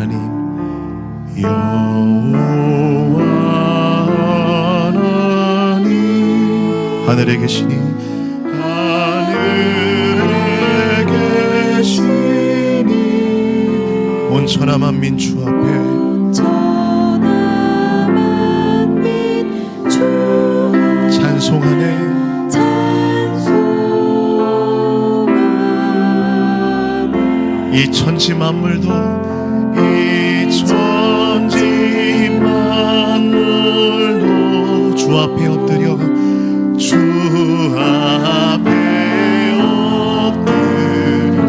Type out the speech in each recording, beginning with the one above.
하나님 여호와 하나님 하늘에 계시니 온 천하 만민 주 앞에 찬송하네 이 천지 만물도 이 천지 만물도 주 앞에 엎드려 주 앞에 엎드려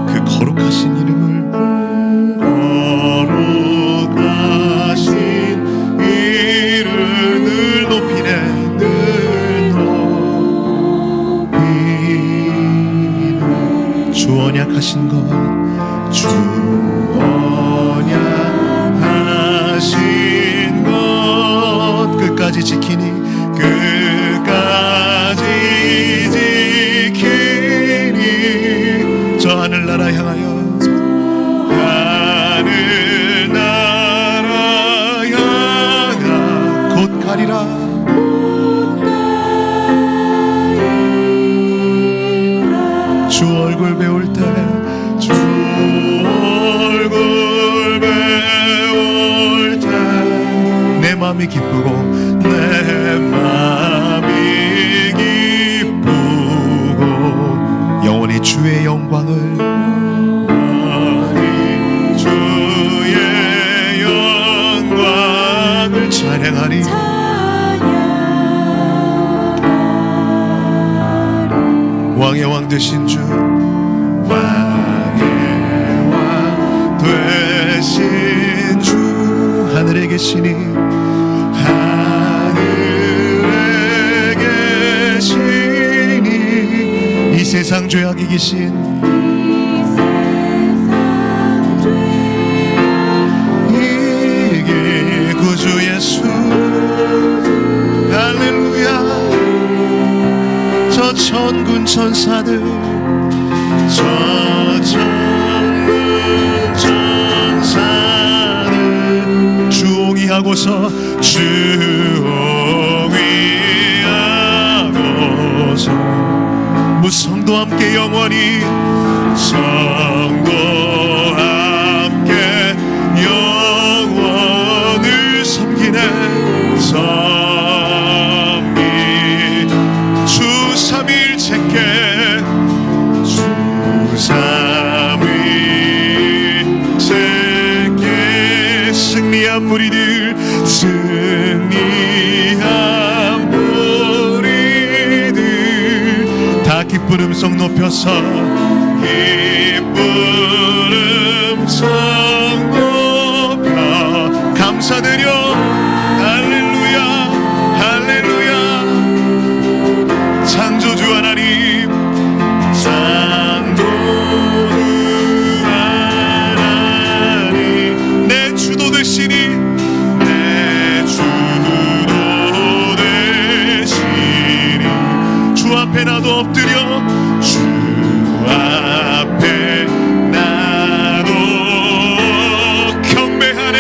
그 거룩하신 이름을 거룩하신 이름을 늘 높이네 주 언약하신 것 주 언약하신 것 끝까지 지키니 끝까지 지키니 저 하늘나라 향하여 하늘나라 향하 곧 가리라 주 얼굴 배울 때 주 얼굴 배울 때 내 맘이 기쁘고 내 맘이 기쁘고 영원히 주의 영광을 영원히 주의 영광을 찬양하리 왕의 왕 되신 주 왕의 왕 되신 주 하늘에 계시니 하늘에 계시니 이 세상 죄악 이기신 이기 구주 예수 할렐루야 저 천군 천사들 저 천군 천사들 주옹이하고서 주옹이하고서 무성도 함께 영원히 성도 함께 영원을 섬기네 주삼일체께 주삼일체께 승리한 무리들 승리한 무리들 다 기쁜 음성 높여서 기쁜 음성 높여 감사드려 할렐루야 할렐루야 창조주 하나님 창조주 하나님 내 주도 되시니 내 주도 되시니 주 앞에 나도 엎드려 주 앞에 나도 경배하네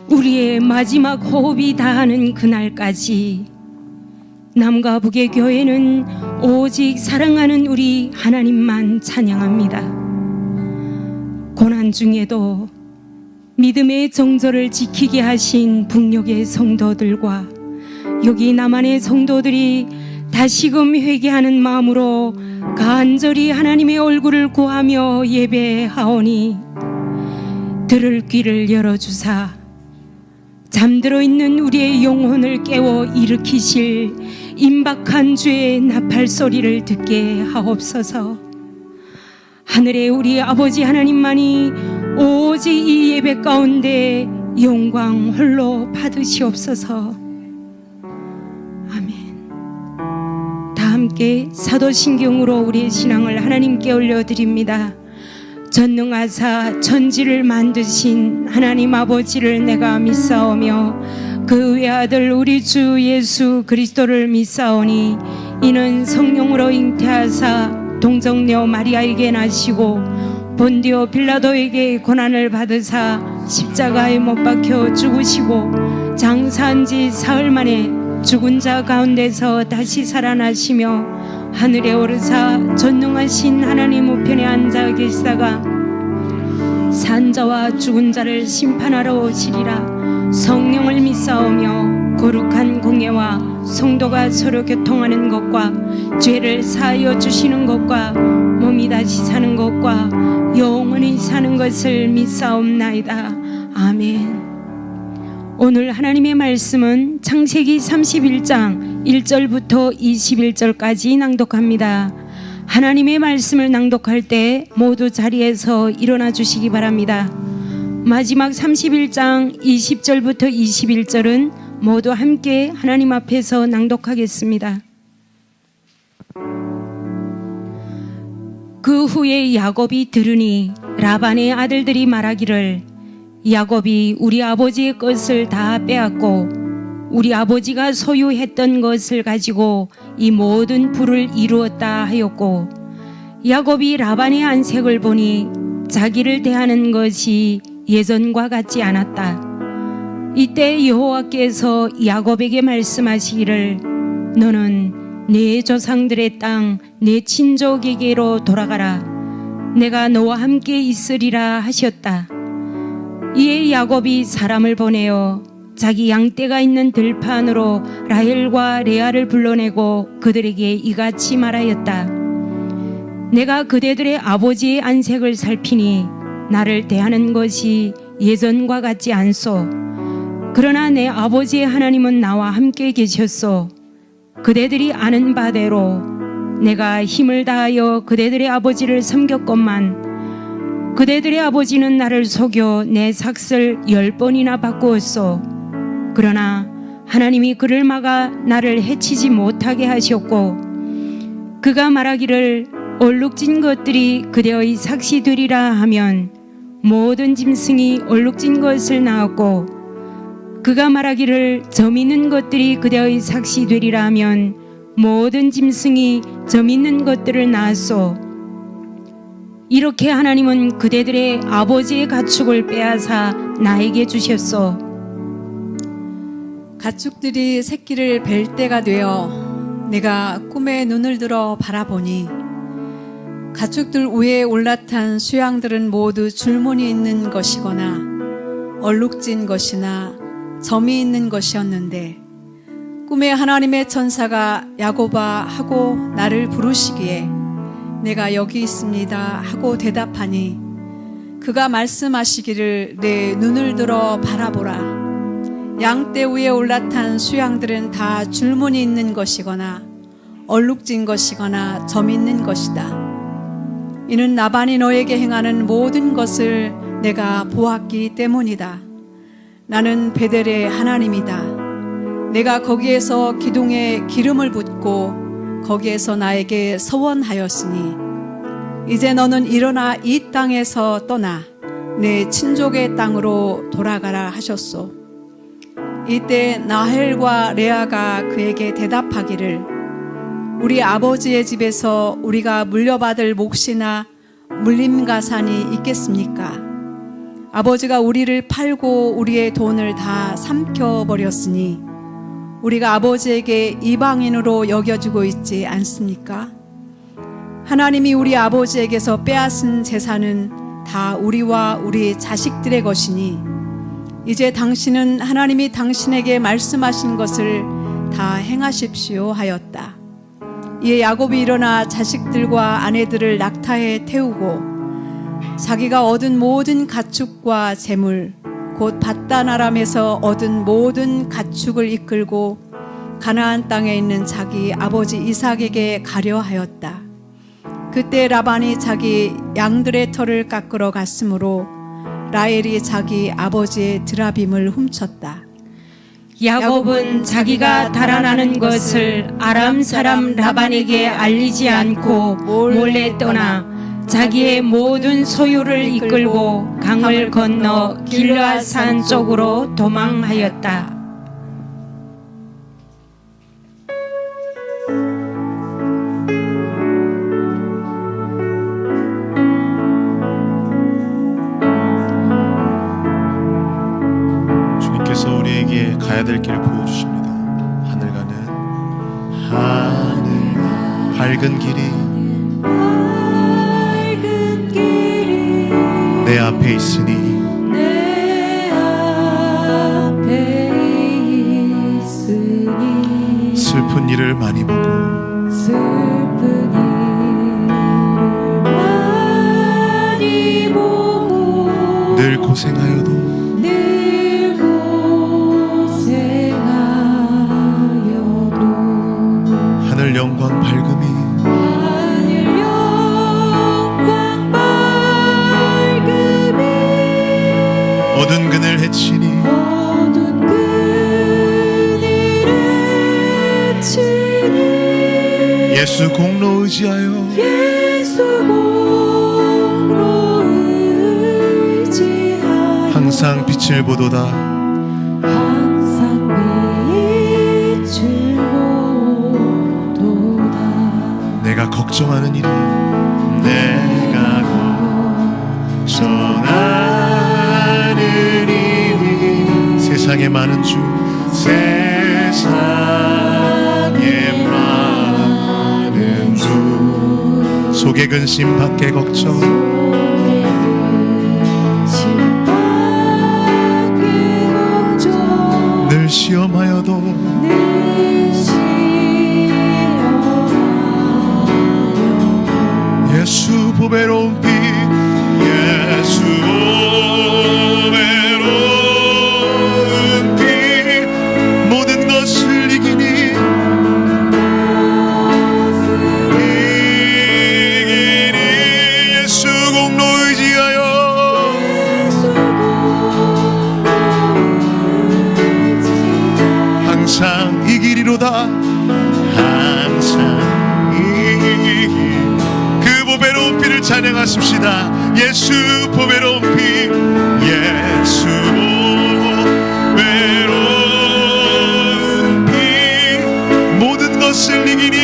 우리의 마지막 호흡이 다하는 그날까지 남과 북의 교회는 오직 사랑하는 우리 하나님만 찬양합니다. 고난 중에도 믿음의 정절을 지키게 하신 북녘의 성도들과 여기 남한의 성도들이 다시금 회개하는 마음으로 간절히 하나님의 얼굴을 구하며 예배하오니 들을 귀를 열어주사 잠들어 있는 우리의 영혼을 깨워 일으키실 임박한 주의 나팔 소리를 듣게 하옵소서. 하늘의 우리 아버지 하나님만이 오직 이 예배 가운데 영광 홀로 받으시옵소서. 아멘. 다 함께 사도신경으로 우리의 신앙을 하나님께 올려드립니다. 전능하사 천지를 만드신 하나님 아버지를 내가 믿사오며 그 외아들 우리 주 예수 그리스도를 믿사오니 이는 성령으로 잉태하사 동정녀 마리아에게 나시고 본디오 빌라도에게 고난을 받으사 십자가에 못 박혀 죽으시고 장사한 지 사흘 만에 죽은 자 가운데서 다시 살아나시며 하늘에 오르사 전능하신 하나님 우편에 앉아 계시다가 산자와 죽은 자를 심판하러 오시리라. 성령을 믿사오며 거룩한 공예와 성도가 서로 교통하는 것과 죄를 사하여 주시는 것과 몸이 다시 사는 것과 영원히 사는 것을 믿사옵나이다. 아멘. 오늘 하나님의 말씀은 창세기 31장 1절부터 21절까지 낭독합니다. 하나님의 말씀을 낭독할 때 모두 자리에서 일어나 주시기 바랍니다. 마지막 31장 20절부터 21절은 모두 함께 하나님 앞에서 낭독하겠습니다. 그 후에 야곱이 들으니 라반의 아들들이 말하기를 야곱이 우리 아버지의 것을 다 빼앗고 우리 아버지가 소유했던 것을 가지고 이 모든 부를 이루었다 하였고 야곱이 라반의 안색을 보니 자기를 대하는 것이 예전과 같지 않았다. 이때 여호와께서 야곱에게 말씀하시기를 너는 내 조상들의 땅 내 친족에게로 돌아가라. 내가 너와 함께 있으리라 하셨다. 이에 야곱이 사람을 보내어 자기 양떼가 있는 들판으로 라헬과 레아를 불러내고 그들에게 이같이 말하였다. 내가 그대들의 아버지의 안색을 살피니 나를 대하는 것이 예전과 같지 않소. 그러나 내 아버지의 하나님은 나와 함께 계셨소. 그대들이 아는 바대로 내가 힘을 다하여 그대들의 아버지를 섬겼건만 그대들의 아버지는 나를 속여 내 삭슬 10번이나 바꾸었소. 그러나 하나님이 그를 막아 나를 해치지 못하게 하셨고 그가 말하기를 얼룩진 것들이 그대의 삭시 되리라 하면 모든 짐승이 얼룩진 것을 낳았고 그가 말하기를 점 있는 것들이 그대의 삭시 되리라 하면 모든 짐승이 점 있는 것들을 낳았소. 이렇게 하나님은 그대들의 아버지의 가축을 빼앗아 나에게 주셨소. 가축들이 새끼를 뵐 때가 되어 내가 꿈에 눈을 들어 바라보니 가축들 위에 올라탄 수양들은 모두 줄무늬 있는 것이거나 얼룩진 것이나 점이 있는 것이었는데 꿈에 하나님의 천사가 야곱아 하고 나를 부르시기에 내가 여기 있습니다 하고 대답하니 그가 말씀하시기를 내 눈을 들어 바라보라. 양떼 위에 올라탄 수양들은 다 줄무늬 있는 것이거나 얼룩진 것이거나 점 있는 것이다. 이는 라반이 너에게 행하는 모든 것을 내가 보았기 때문이다. 나는 베델의 하나님이다. 내가 거기에서 기둥에 기름을 붓고 거기에서 나에게 서원하였으니 이제 너는 일어나 이 땅에서 떠나 내 친족의 땅으로 돌아가라 하셨소. 이때 라헬과 레아가 그에게 대답하기를 우리 아버지의 집에서 우리가 물려받을 몫이나 물림가산이 있겠습니까? 아버지가 우리를 팔고 우리의 돈을 다 삼켜버렸으니 우리가 아버지에게 이방인으로 여겨주고 있지 않습니까? 하나님이 우리 아버지에게서 빼앗은 재산은 다 우리와 우리 자식들의 것이니 이제 당신은 하나님이 당신에게 말씀하신 것을 다 행하십시오 하였다. 이에 야곱이 일어나 자식들과 아내들을 낙타에 태우고 자기가 얻은 모든 가축과 재물 곧 밧단 아람에서 얻은 모든 가축을 이끌고 가나안 땅에 있는 자기 아버지 이삭에게 가려 하였다. 그때 라반이 자기 양들의 털을 깎으러 갔으므로 라헬이 자기 아버지의 드라빔을 훔쳤다. 야곱은 자기가 달아나는 것을 아람 사람 라반에게 알리지 않고 몰래 떠나 자기의 모든 소유를 이끌고 강을 건너 길르앗산 쪽으로 도망하였다. 주님께서 우리에게 가야 될 길을 보여주십니다. 하늘 가는 밝은 길이 내 앞에 있으니 슬픈 일을 많이 보고 늘 고생하여도 하늘 영광 밝음이 어두운 그늘 해치니 예수 공로 의지하여 항상 빛을 보도다. 내가 걱정하는 일이 내가 걱정하는 일이 세상에 많은 주 세상에 많은 주 속에 근심 밖에 걱정 늘 시험하여도 예수 보배로운 피 예수 보배로운 피 모든 것을 이기니 예수 공로 의지하여 항상 이기리로다. 항상 그 보배로운 피를 찬양하십시다. 예수 보배로운 피 예수 보배로운 피 모든 것을 이기니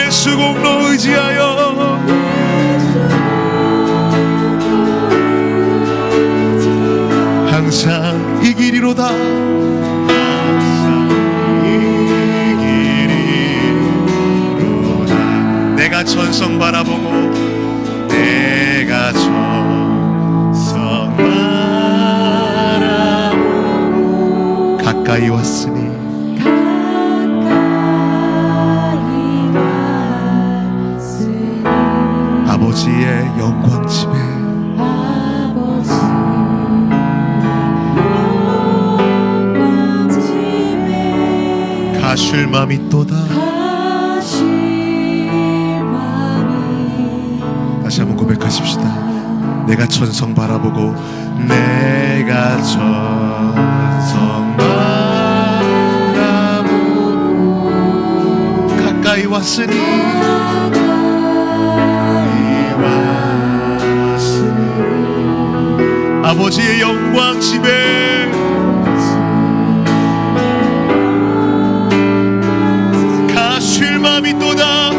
예수 공로 의지하여 항상 이기리로다. 내가 천성 바라보고 내가 천성 바라보고 가까이 왔으니 아버지의 영광 집에 가쉴 맘이 또다. 다시 한번 고백하십시다. 내가 천성 바라보고 내가 천성 바라보고 가까이 왔으니 아버지의 영광 집에 가쉴 맘이 또다.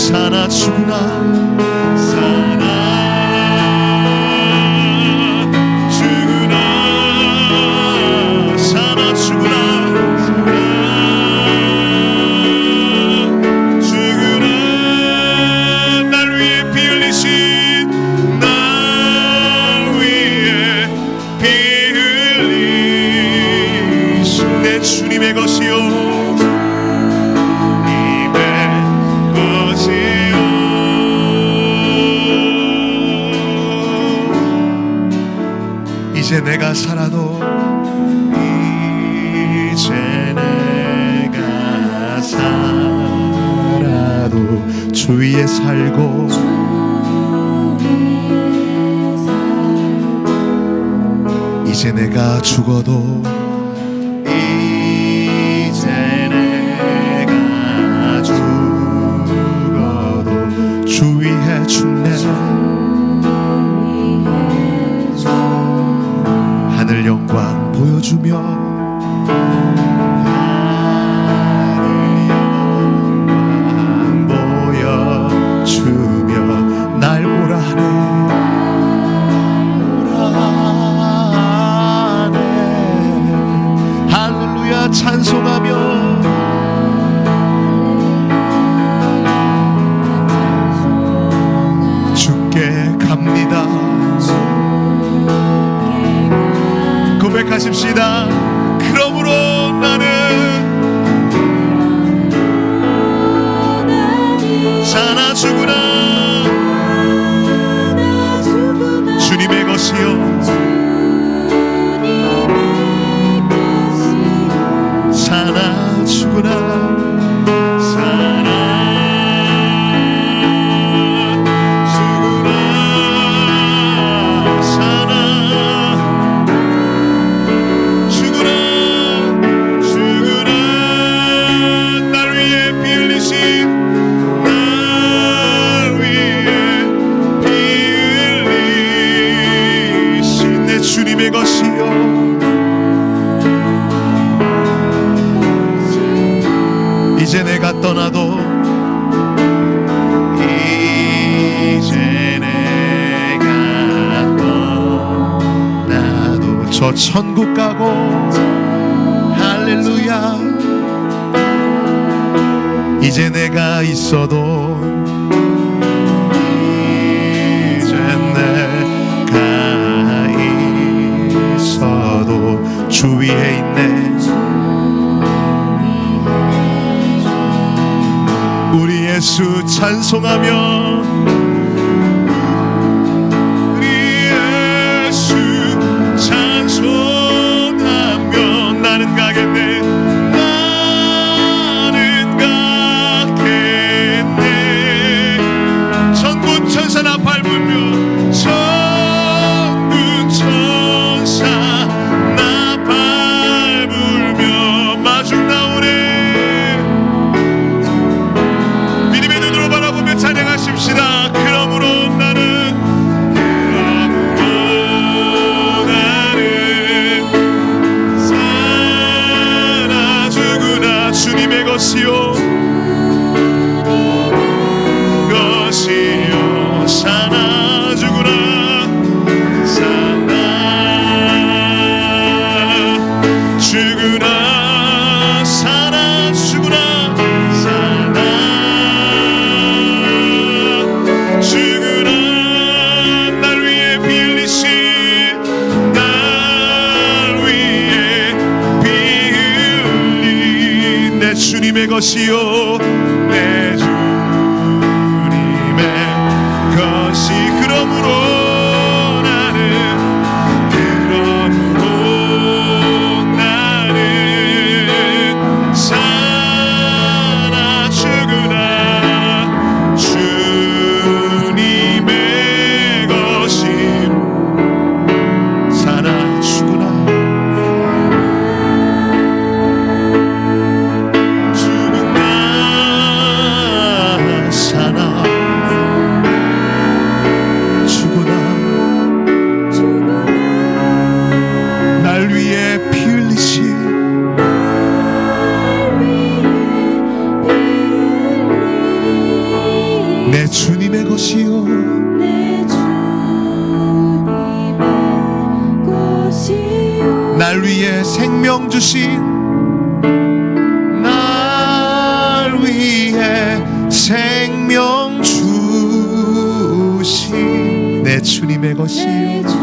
사나 죽으나 사나 죽으나 사나 죽으나 죽으나 날 위해 피 흘리신 날 위해 피 흘리신 내 주님의 것이요 이제 내가 살아도 이제 내가 살아도 주 위에 살고 이제 내가 죽어도 이제 내가 죽어도 주 위에 죽네 하늘 영광 보여주며 하늘 영광 보여주며 날 오라 하네 오라 하네 할렐루야 찬송하며 주께 갑니다 고백하십시다. 그러므로 나는 사나 죽으나 주님의 것이요 사나 죽으나 사나 주님의 것이요 이제 내가 떠나도 이제 내가 떠나도 저 천국 가고 할렐루야 이제 내가 있어도 주 위에 있네 우리 예수 찬송하며 우리 예수 찬송하며 나는 가겠네 나는 가겠네 천군 천사 나 밟으며 천군 천사 찬양하십시다. 그러므로 나는 사나 죽으나 주님의 것이요 것이요 사나 죽으나 사나 죽으나 사나 죽으나 죽으나 날 위해 피 흘리신 날 위해 피 흘린 내 주님의 것이요 내 주님의 것이 그러므로 나는 사나 죽으나 죽으나 내 주님의 것이요 내 주님의 것이요 날 위해 생명 주신 날 위해 생명 주신 내 주님의 것이요 내 주님의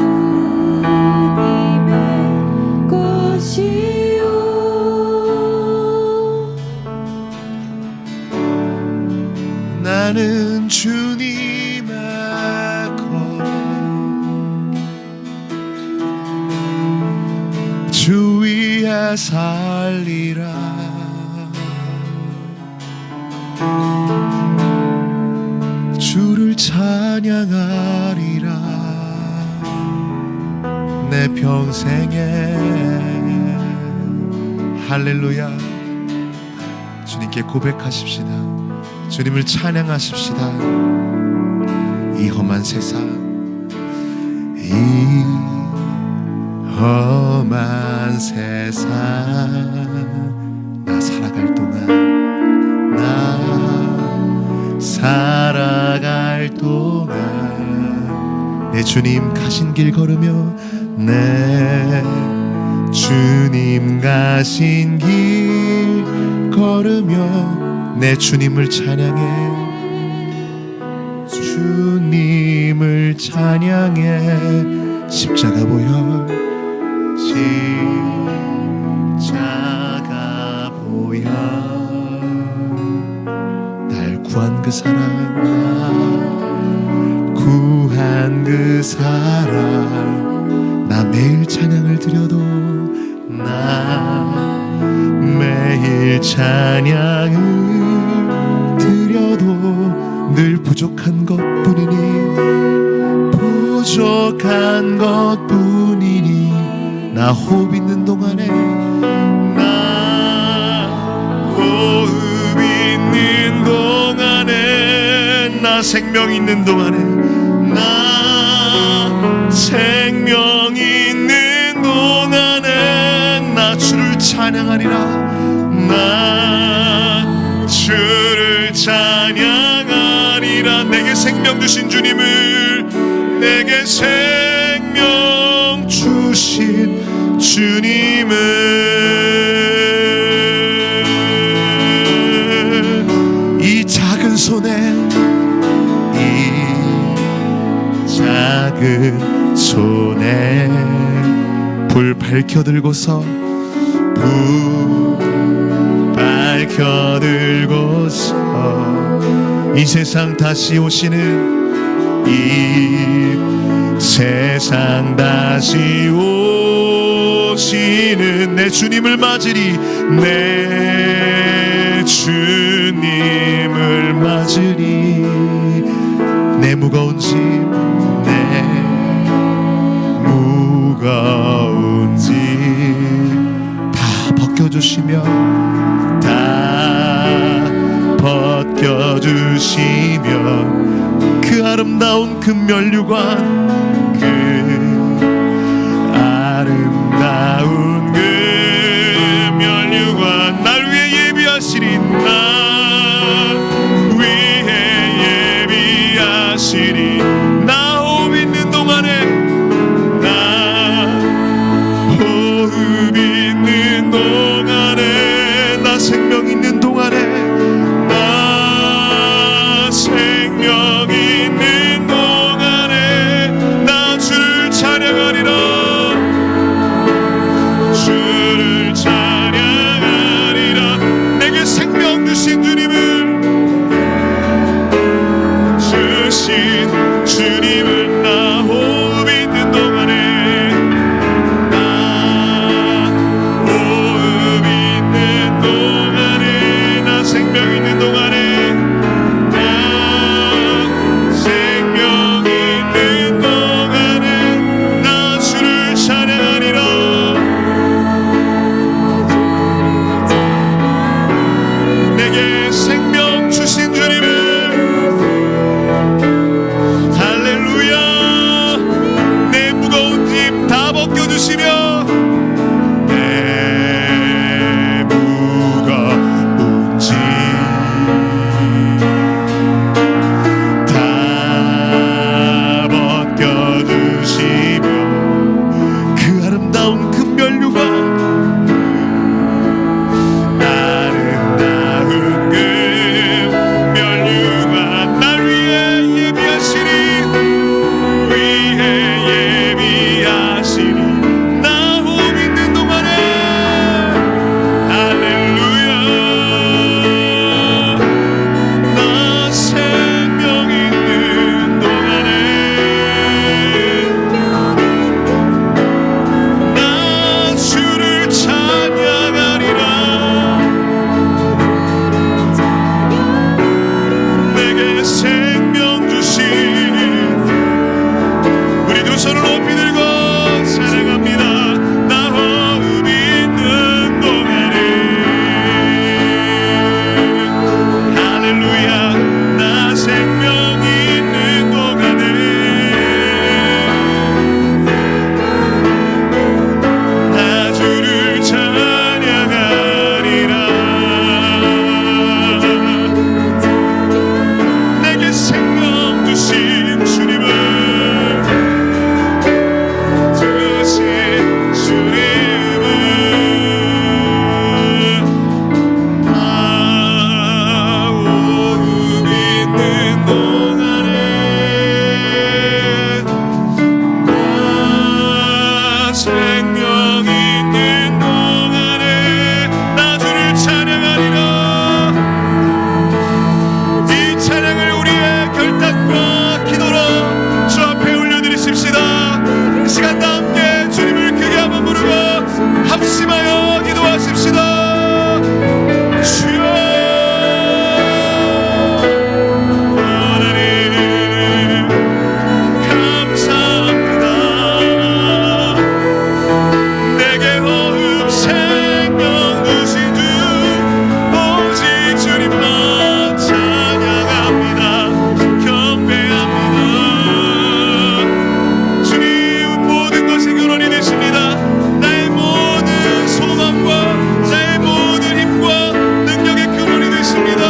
것이요 나는 주님의 것 주 위에 살리라 주를 찬양하리라 내 평생에 할렐루야 주님께 고백하십시다 주님을 찬양하십시다 이 험한 세상 이 험한 세상 나 살아갈 동안 나 살아갈 동안 내 주님 가신 길 걸으며 내 주님 가신 길 걸으며 내 주님을 찬양해 주님을 찬양해 십자가 보혈 십자가 보혈 날 구한 그 사랑 구한 그 사랑 나 매일 찬양을 드려도 나 매일 찬양을 드려도 늘 부족한 것뿐이니 부족한 것뿐이니 나 호흡 있는 동안에 나 호흡 있는 동안에 나 생명 있는 동안에 나 생명 있는 동안에 나 주를 찬양하리라 나 주를 찬양하리라 내게 생명 주신 주님을 내게 생명 주신 주님을 이 작은 손에 이 작은 손에 불 밝혀들고서 불 밝혀들고서 이 세상 다시 오시는 이 세상 다시 오시는 내 주님을 맞으리 내 주님을 맞으리 내 무거운 짐 내 무거운 짐 다 벗겨주시며 다 벗겨주시며 그 아름다운 금면류관 그 아름다운 금면류관 날 위해 예비하시리 날 위해 예비하시리 나 호흡 있는 동안에 나 호흡 있는 동안에 나 생명 있는 동안에 나 생명 있는 동안에 나 주를 찬양하리라 주를 찬양하리라 내게 생명 주신 주님을 주신 주님을 나 호흡 있는 동안에 나 호흡 있는 동안에 나 생명 있는 동안에 나 생명 주신 우리 두 손을 높이 들고 찬양합니다. 나 호흡 있는 동안에 할렐루야. 나 생명 있는 동안에 나 주를 찬양하리라. 내게 생명 주신 주님을 합심하여 기도하십시다. 주여 하나님 감사합니다. 내게 호흡 생명 주신 주 오직 주님만 찬양합니다. 경배합니다. 주님 모든 것이 근원이 되십니다. 나의 모든 힘과 능력의 근원이 되십니다.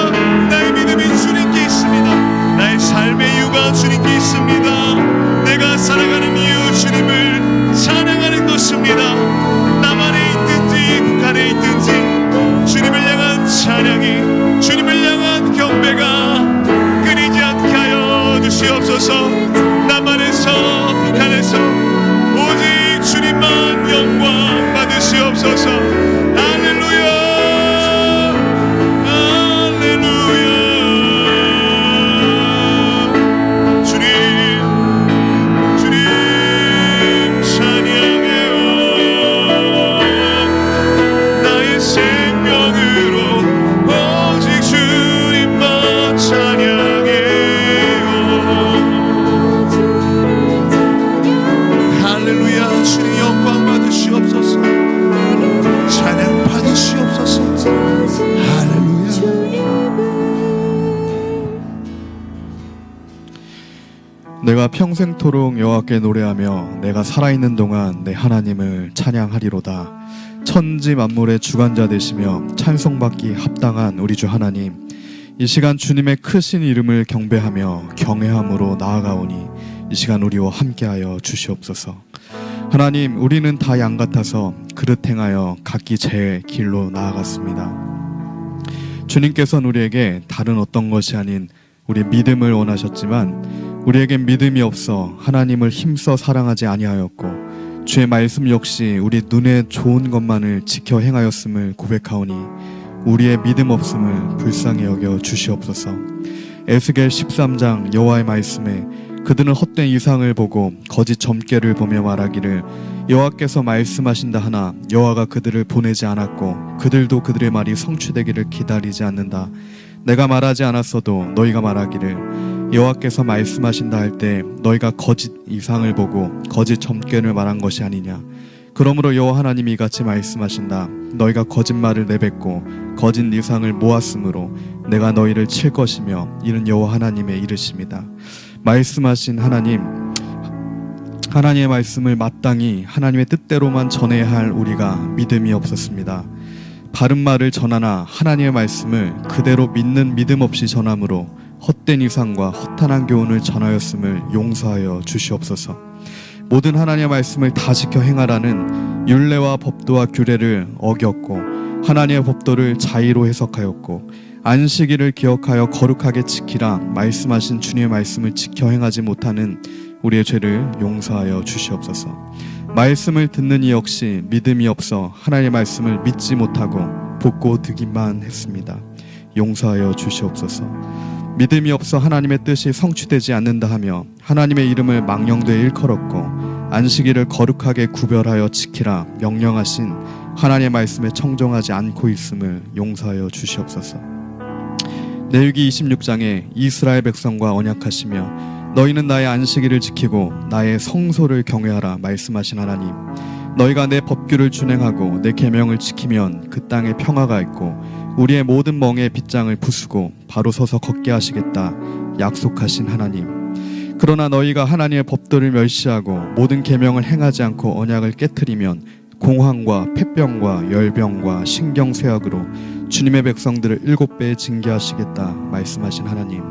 나의 믿음이 주님께 있습니다. 나의 삶의 이유가 주님께 있습니다. 내가 살아가는 이유 주님을 찬양하는 것입니다. 남한에 있든지 북한에 있든지 주님을 향한 찬양이, 주님을 향한 경배가 끊이지 않게 하여 주시옵소서. 남한에서 북한에서 오직 주님만 영광 받으시옵소서. 할렐루야 할렐루야. 주님 찬양해요. 나의 생명으로 오직 주님만 찬양해요. 할렐루야. 주님 영광 받으시옵소서. 찬양 받으시옵소서. 할렐루야. 내가 평생토록 여호와께 노래하며 내가 살아있는 동안 내 하나님을 찬양하리로다. 천지 만물의 주관자 되시며 찬송받기 합당한 우리 주 하나님, 이 시간 주님의 크신 이름을 경배하며 경외함으로 나아가오니 이 시간 우리와 함께하여 주시옵소서. 하나님, 우리는 다 양 같아서 그릇 행하여 각기 제 길로 나아갔습니다. 주님께서는 우리에게 다른 어떤 것이 아닌 우리 믿음을 원하셨지만 우리에겐 믿음이 없어 하나님을 힘써 사랑하지 아니하였고 주의 말씀 역시 우리 눈에 좋은 것만을 지켜 행하였음을 고백하오니 우리의 믿음 없음을 불쌍히 여겨 주시옵소서. 에스겔 13장 여호와의 말씀에 그들은 헛된 이상을 보고 거짓 점괘를 보며 말하기를 여호와께서 말씀하신다 하나 여호와가 그들을 보내지 않았고 그들도 그들의 말이 성취되기를 기다리지 않는다. 내가 말하지 않았어도 너희가 말하기를 여호와께서 말씀하신다 할 때 너희가 거짓 이상을 보고 거짓 점괘를 말한 것이 아니냐. 그러므로 여호와 하나님이 이같이 말씀하신다. 너희가 거짓말을 내뱉고 거짓 이상을 모았으므로 내가 너희를 칠 것이며 이는 여호와 하나님의 이르심이다. 말씀하신 하나님, 하나님의 말씀을 마땅히 하나님의 뜻대로만 전해야 할 우리가 믿음이 없었습니다. 바른 말을 전하나 하나님의 말씀을 그대로 믿는 믿음 없이 전함으로 헛된 이상과 허탄한 교훈을 전하였음을 용서하여 주시옵소서. 모든 하나님의 말씀을 다 지켜 행하라는 율례와 법도와 규례를 어겼고 하나님의 법도를 자의로 해석하였고 안식일을 기억하여 거룩하게 지키라 말씀하신 주님의 말씀을 지켜 행하지 못하는 우리의 죄를 용서하여 주시옵소서. 말씀을 듣는 이 역시 믿음이 없어 하나님의 말씀을 믿지 못하고 볶고 듣기만 했습니다. 용서하여 주시옵소서. 믿음이 없어 하나님의 뜻이 성취되지 않는다 하며 하나님의 이름을 망령되이 일컬었고 안식일을 거룩하게 구별하여 지키라 명령하신 하나님의 말씀에 청종하지 않고 있음을 용서하여 주시옵소서. 레위기 26장에 이스라엘 백성과 언약하시며 너희는 나의 안식일을 지키고 나의 성소를 경외하라 말씀하신 하나님, 너희가 내 법규를 준행하고 내 계명을 지키면 그 땅에 평화가 있고 우리의 모든 멍에 빗장을 부수고 바로 서서 걷게 하시겠다 약속하신 하나님, 그러나 너희가 하나님의 법도를 멸시하고 모든 계명을 행하지 않고 언약을 깨트리면 공황과 폐병과 열병과 신경쇠약으로 주님의 백성들을 7배 징계하시겠다 말씀하신 하나님,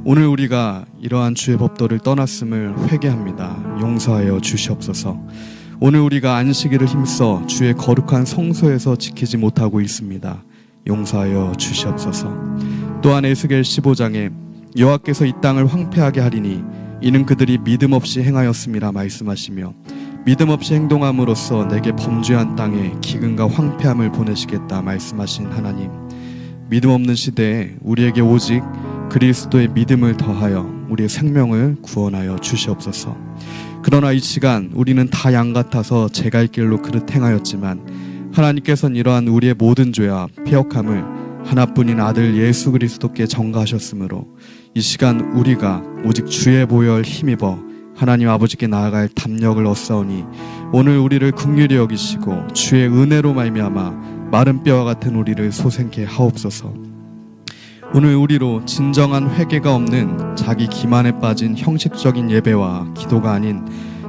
오늘 우리가 이러한 주의 법도를 떠났음을 회개합니다. 용서하여 주시옵소서. 오늘 우리가 안식일을 힘써 주의 거룩한 성소에서 지키지 못하고 있습니다. 용서하여 주시옵소서. 또한 에스겔 15장에 여호와께서 이 땅을 황폐하게 하리니 이는 그들이 믿음 없이 행하였음이라 말씀하시며 믿음 없이 행동함으로써 내게 범죄한 땅에 기근과 황폐함을 보내시겠다 말씀하신 하나님, 믿음 없는 시대에 우리에게 오직 그리스도의 믿음을 더하여 우리의 생명을 구원하여 주시옵소서. 그러나 이 시간 우리는 다 양 같아서 제 갈 길로 그릇 행하였지만 하나님께서는 이러한 우리의 모든 죄와 패역함을 하나뿐인 아들 예수 그리스도께 전가하셨으므로 이 시간 우리가 오직 주의 보혈 힘입어 하나님 아버지께 나아갈 담력을 얻사오니 오늘 우리를 긍휼히 여기시고 주의 은혜로 말미암아 마른 뼈와 같은 우리를 솟게 하옵소서. 오늘 우리로 진정한 회개가 없는 자기 기만에 빠진 형식적인 예배와 기도가 아닌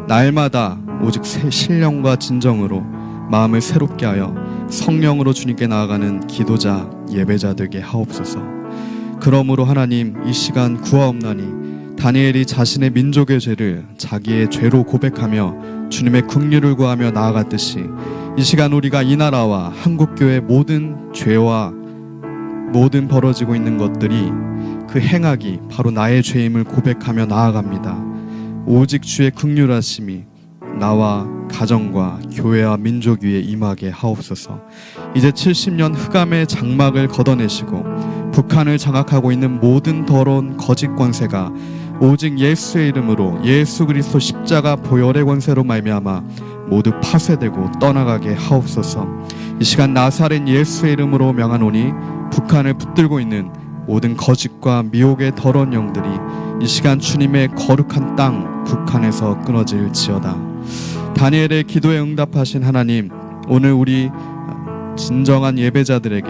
날마다 오직 신령과 진정으로 마음을 새롭게 하여 성령으로 주님께 나아가는 기도자 예배자 되게 하옵소서. 그러므로 하나님, 이 시간 구하옵나니 다니엘이 자신의 민족의 죄를 자기의 죄로 고백하며 주님의 긍휼을 구하며 나아갔듯이 이 시간 우리가 이 나라와 한국교회 모든 죄와 모든 벌어지고 있는 것들이 그 행악이 바로 나의 죄임을 고백하며 나아갑니다. 오직 주의 긍휼하심이 나와 가정과 교회와 민족 위에 임하게 하옵소서. 이제 70년 흑암의 장막을 걷어내시고 북한을 장악하고 있는 모든 더러운 거짓 권세가 오직 예수의 이름으로 예수 그리스도 십자가 보혈의 권세로 말미암아 모두 파쇄되고 떠나가게 하옵소서. 이 시간 나사렛 예수의 이름으로 명하노니 북한을 붙들고 있는 모든 거짓과 미혹의 더러운 영들이 이 시간 주님의 거룩한 땅 북한에서 끊어질지어다. 다니엘의 기도에 응답하신 하나님, 오늘 우리 진정한 예배자들에게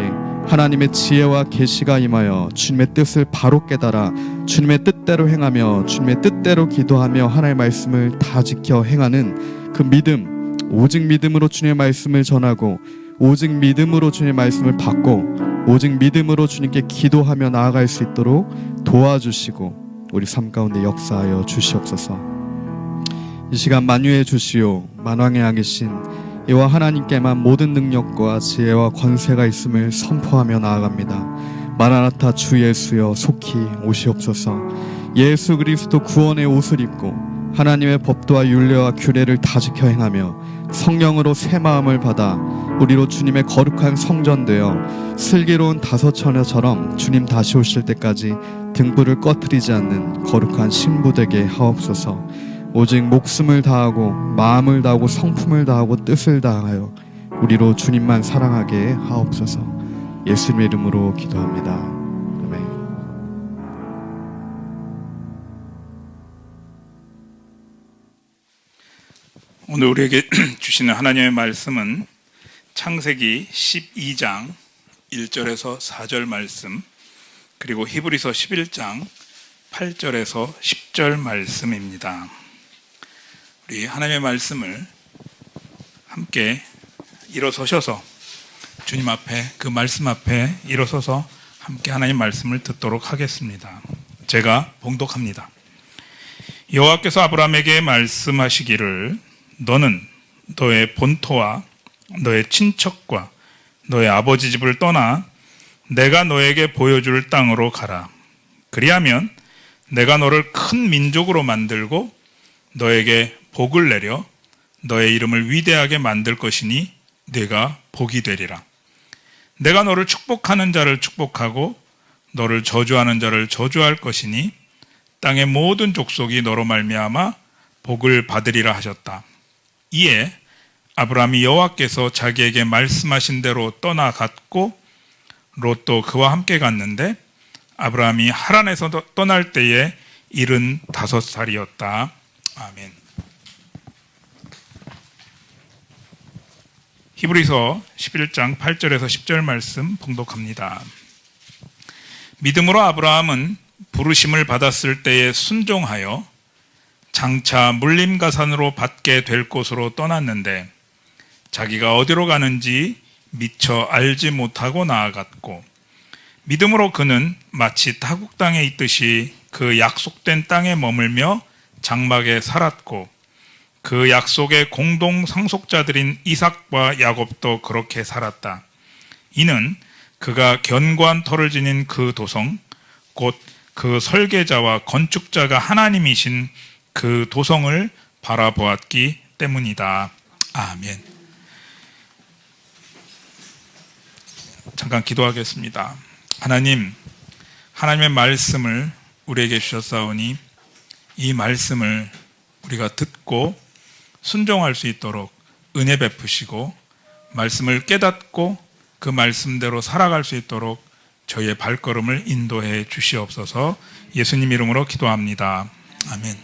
하나님의 지혜와 계시가 임하여 주님의 뜻을 바로 깨달아 주님의 뜻대로 행하며 주님의 뜻대로 기도하며 하나님의 말씀을 다 지켜 행하는 그 믿음, 오직 믿음으로 주님의 말씀을 전하고 오직 믿음으로 주님의 말씀을 받고 오직 믿음으로 주님께 기도하며 나아갈 수 있도록 도와주시고 우리 삶 가운데 역사하여 주시옵소서. 이 시간 만유해 주시오 만왕의 아기신 이와 하나님께만 모든 능력과 지혜와 권세가 있음을 선포하며 나아갑니다. 마라나타 주 예수여 속히 오시옵소서. 예수 그리스도 구원의 옷을 입고 하나님의 법도와 율례와 규례를 다 지켜 행하며 성령으로 새 마음을 받아 우리로 주님의 거룩한 성전 되어 슬기로운 다섯 처녀처럼 주님 다시 오실 때까지 등불을 꺼트리지 않는 거룩한 신부 되게 하옵소서. 오직 목숨을 다하고 마음을 다하고 성품을 다하고 뜻을 다하여 우리로 주님만 사랑하게 하옵소서. 예수님의 이름으로 기도합니다. 아멘. 오늘 우리에게 주시는 하나님의 말씀은 창세기 12장 1절에서 4절 말씀, 그리고 히브리서 11장 8절에서 10절 말씀입니다. 우리 하나님의 말씀을 함께 일어서셔서 주님 앞에, 그 말씀 앞에 일어서서 함께 하나님 말씀을 듣도록 하겠습니다. 제가 봉독합니다. 여호와께서 아브라함에게 말씀하시기를 너는 너의 본토와 너의 친척과 너의 아버지 집을 떠나 내가 너에게 보여줄 땅으로 가라. 그리하면 내가 너를 큰 민족으로 만들고 너에게 복을 내려 너의 이름을 위대하게 만들 것이니 네가 복이 되리라. 내가 너를 축복하는 자를 축복하고 너를 저주하는 자를 저주할 것이니 땅의 모든 족속이 너로 말미암아 복을 받으리라 하셨다. 이에 아브라함이 여호와께서 자기에게 말씀하신 대로 떠나갔고 롯도 그와 함께 갔는데 아브라함이 하란에서 떠날 때에 75살이었다. 아멘. 히브리서 11장 8절에서 10절 말씀 봉독합니다. 믿음으로 아브라함은 부르심을 받았을 때에 순종하여 장차 물림가산으로 받게 될 곳으로 떠났는데 자기가 어디로 가는지 미처 알지 못하고 나아갔고 믿음으로 그는 마치 타국 땅에 있듯이 그 약속된 땅에 머물며 장막에 살았고 그 약속의 공동 상속자들인 이삭과 야곱도 그렇게 살았다. 이는 그가 견고한 터를 지닌 그 도성 곧 그 설계자와 건축자가 하나님이신 그 도성을 바라보았기 때문이다. 아멘. 잠깐 기도하겠습니다. 하나님, 하나님의 말씀을 우리에게 주셨사오니 이 말씀을 우리가 듣고 순종할 수 있도록 은혜 베푸시고 말씀을 깨닫고 그 말씀대로 살아갈 수 있도록 저희의 발걸음을 인도해 주시옵소서. 예수님 이름으로 기도합니다. 아멘.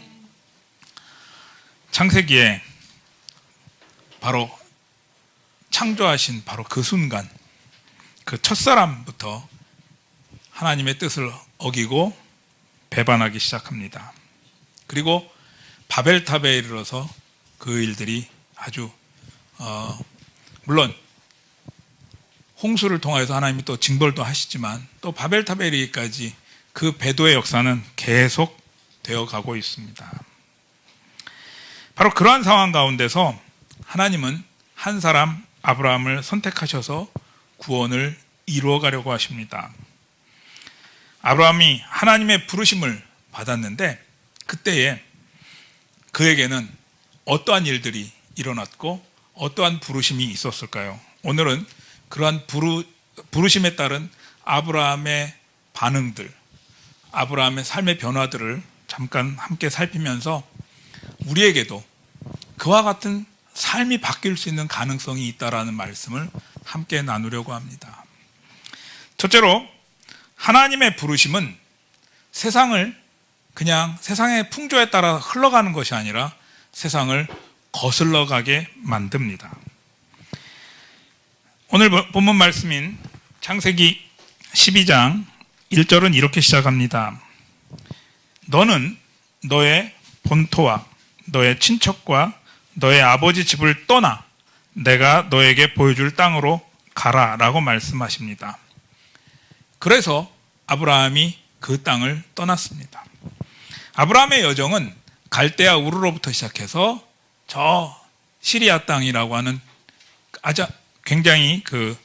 창세기에 바로 창조하신 바로 그 순간 그 첫사람부터 하나님의 뜻을 어기고 배반하기 시작합니다. 그리고 바벨탑에 이르러서 그 일들이 아주 물론 홍수를 통해서 하나님이 또 징벌도 하시지만 또 바벨탑에 이르기까지 그 배도의 역사는 계속 되어 가고 있습니다. 바로 그러한 상황 가운데서 하나님은 한 사람 아브라함을 선택하셔서 구원을 이루어 가려고 하십니다. 아브라함이 하나님의 부르심을 받았는데 그때에 그에게는 어떠한 일들이 일어났고 어떠한 부르심이 있었을까요? 오늘은 그러한 부르심에 따른 아브라함의 반응들, 아브라함의 삶의 변화들을 잠깐 함께 살피면서 우리에게도 그와 같은 삶이 바뀔 수 있는 가능성이 있다라는 말씀을 함께 나누려고 합니다. 첫째로 하나님의 부르심은 세상을 그냥 세상의 풍조에 따라 흘러가는 것이 아니라 세상을 거슬러 가게 만듭니다. 오늘 본문 말씀인 창세기 12장 1절은 이렇게 시작합니다. 너는 너의 본토와 너의 친척과 너의 아버지 집을 떠나 내가 너에게 보여줄 땅으로 가라 라고 말씀하십니다. 그래서 아브라함이 그 땅을 떠났습니다. 아브라함의 여정은 갈대아 우르로부터 시작해서 저 시리아 땅이라고 하는 아주 굉장히 그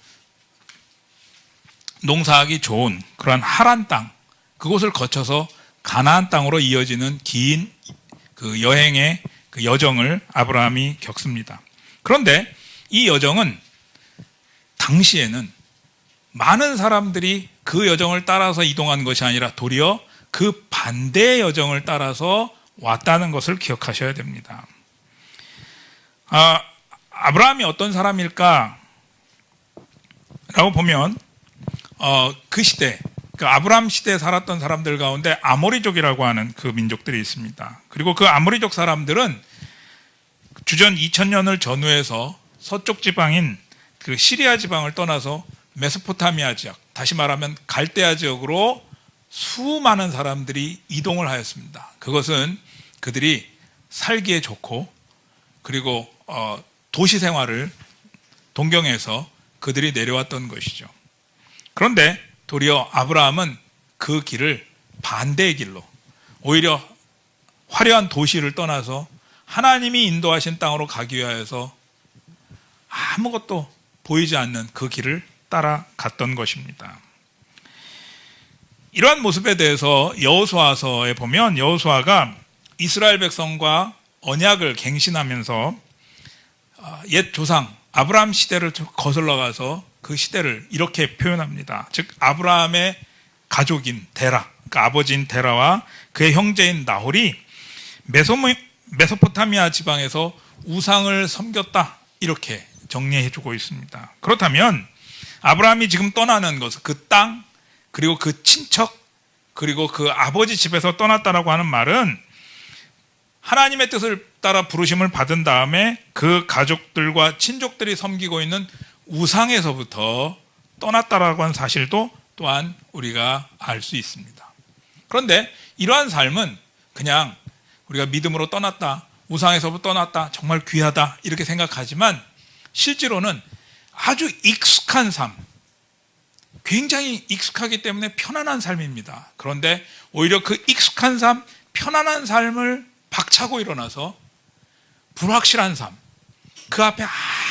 농사하기 좋은 그러한 하란 땅, 그곳을 거쳐서 가나안 땅으로 이어지는 긴 그 여행의 그 여정을 아브라함이 겪습니다. 그런데 이 여정은 당시에는 많은 사람들이 그 여정을 따라서 이동한 것이 아니라 도리어 그 반대의 여정을 따라서 왔다는 것을 기억하셔야 됩니다. 아브라함이 어떤 사람일까? 라고 보면 그 시대, 그 아브라함 시대에 살았던 사람들 가운데 아모리족이라고 하는 그 민족들이 있습니다. 그리고 그 아모리족 사람들은 주전 2000년을 전후해서 서쪽 지방인 그 시리아 지방을 떠나서 메소포타미아 지역, 다시 말하면 갈대아 지역으로 수많은 사람들이 이동을 하였습니다. 그것은 그들이 살기에 좋고 그리고 도시 생활을 동경해서 그들이 내려왔던 것이죠. 그런데 도리어 아브라함은 그 길을 반대의 길로 오히려 화려한 도시를 떠나서 하나님이 인도하신 땅으로 가기 위하여서 아무것도 보이지 않는 그 길을 따라갔던 것입니다. 이러한 모습에 대해서 여호수아서에 보면 여호수아가 이스라엘 백성과 언약을 갱신하면서 옛 조상 아브라함 시대를 거슬러 가서 그 시대를 이렇게 표현합니다. 즉 아브라함의 가족인 데라, 그러니까 아버지인 데라와 그의 형제인 나홀이 메소포타미아 지방에서 우상을 섬겼다, 이렇게 정리해주고 있습니다. 그렇다면 아브라함이 지금 떠나는 것은 그 땅, 그리고 그 친척, 그리고 그 아버지 집에서 떠났다라고 하는 말은 하나님의 뜻을 따라 부르심을 받은 다음에 그 가족들과 친족들이 섬기고 있는 우상에서부터 떠났다라고 하는 사실도 또한 우리가 알 수 있습니다. 그런데 이러한 삶은 그냥 우리가 믿음으로 떠났다, 우상에서부터 떠났다, 정말 귀하다 이렇게 생각하지만 실제로는 아주 익숙한 삶, 굉장히 익숙하기 때문에 편안한 삶입니다. 그런데 오히려 그 익숙한 삶, 편안한 삶을 박차고 일어나서 불확실한 삶, 그 앞에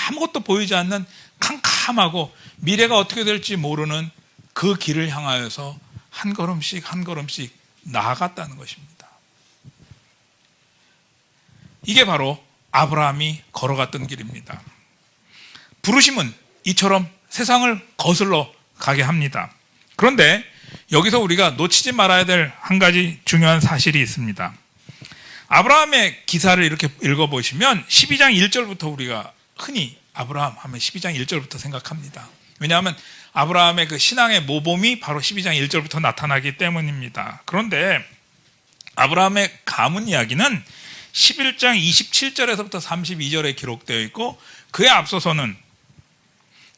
아무것도 보이지 않는 캄캄하고 미래가 어떻게 될지 모르는 그 길을 향하여서 한 걸음씩 한 걸음씩 나아갔다는 것입니다. 이게 바로 아브라함이 걸어갔던 길입니다. 부르심은 이처럼 세상을 거슬러 가게 합니다. 그런데 여기서 우리가 놓치지 말아야 될 한 가지 중요한 사실이 있습니다. 아브라함의 기사를 이렇게 읽어보시면 12장 1절부터 우리가 흔히 아브라함 하면 12장 1절부터 생각합니다. 왜냐하면 아브라함의 그 신앙의 모범이 바로 12장 1절부터 나타나기 때문입니다. 그런데 아브라함의 가문 이야기는 11장 27절에서부터 32절에 기록되어 있고 그에 앞서서는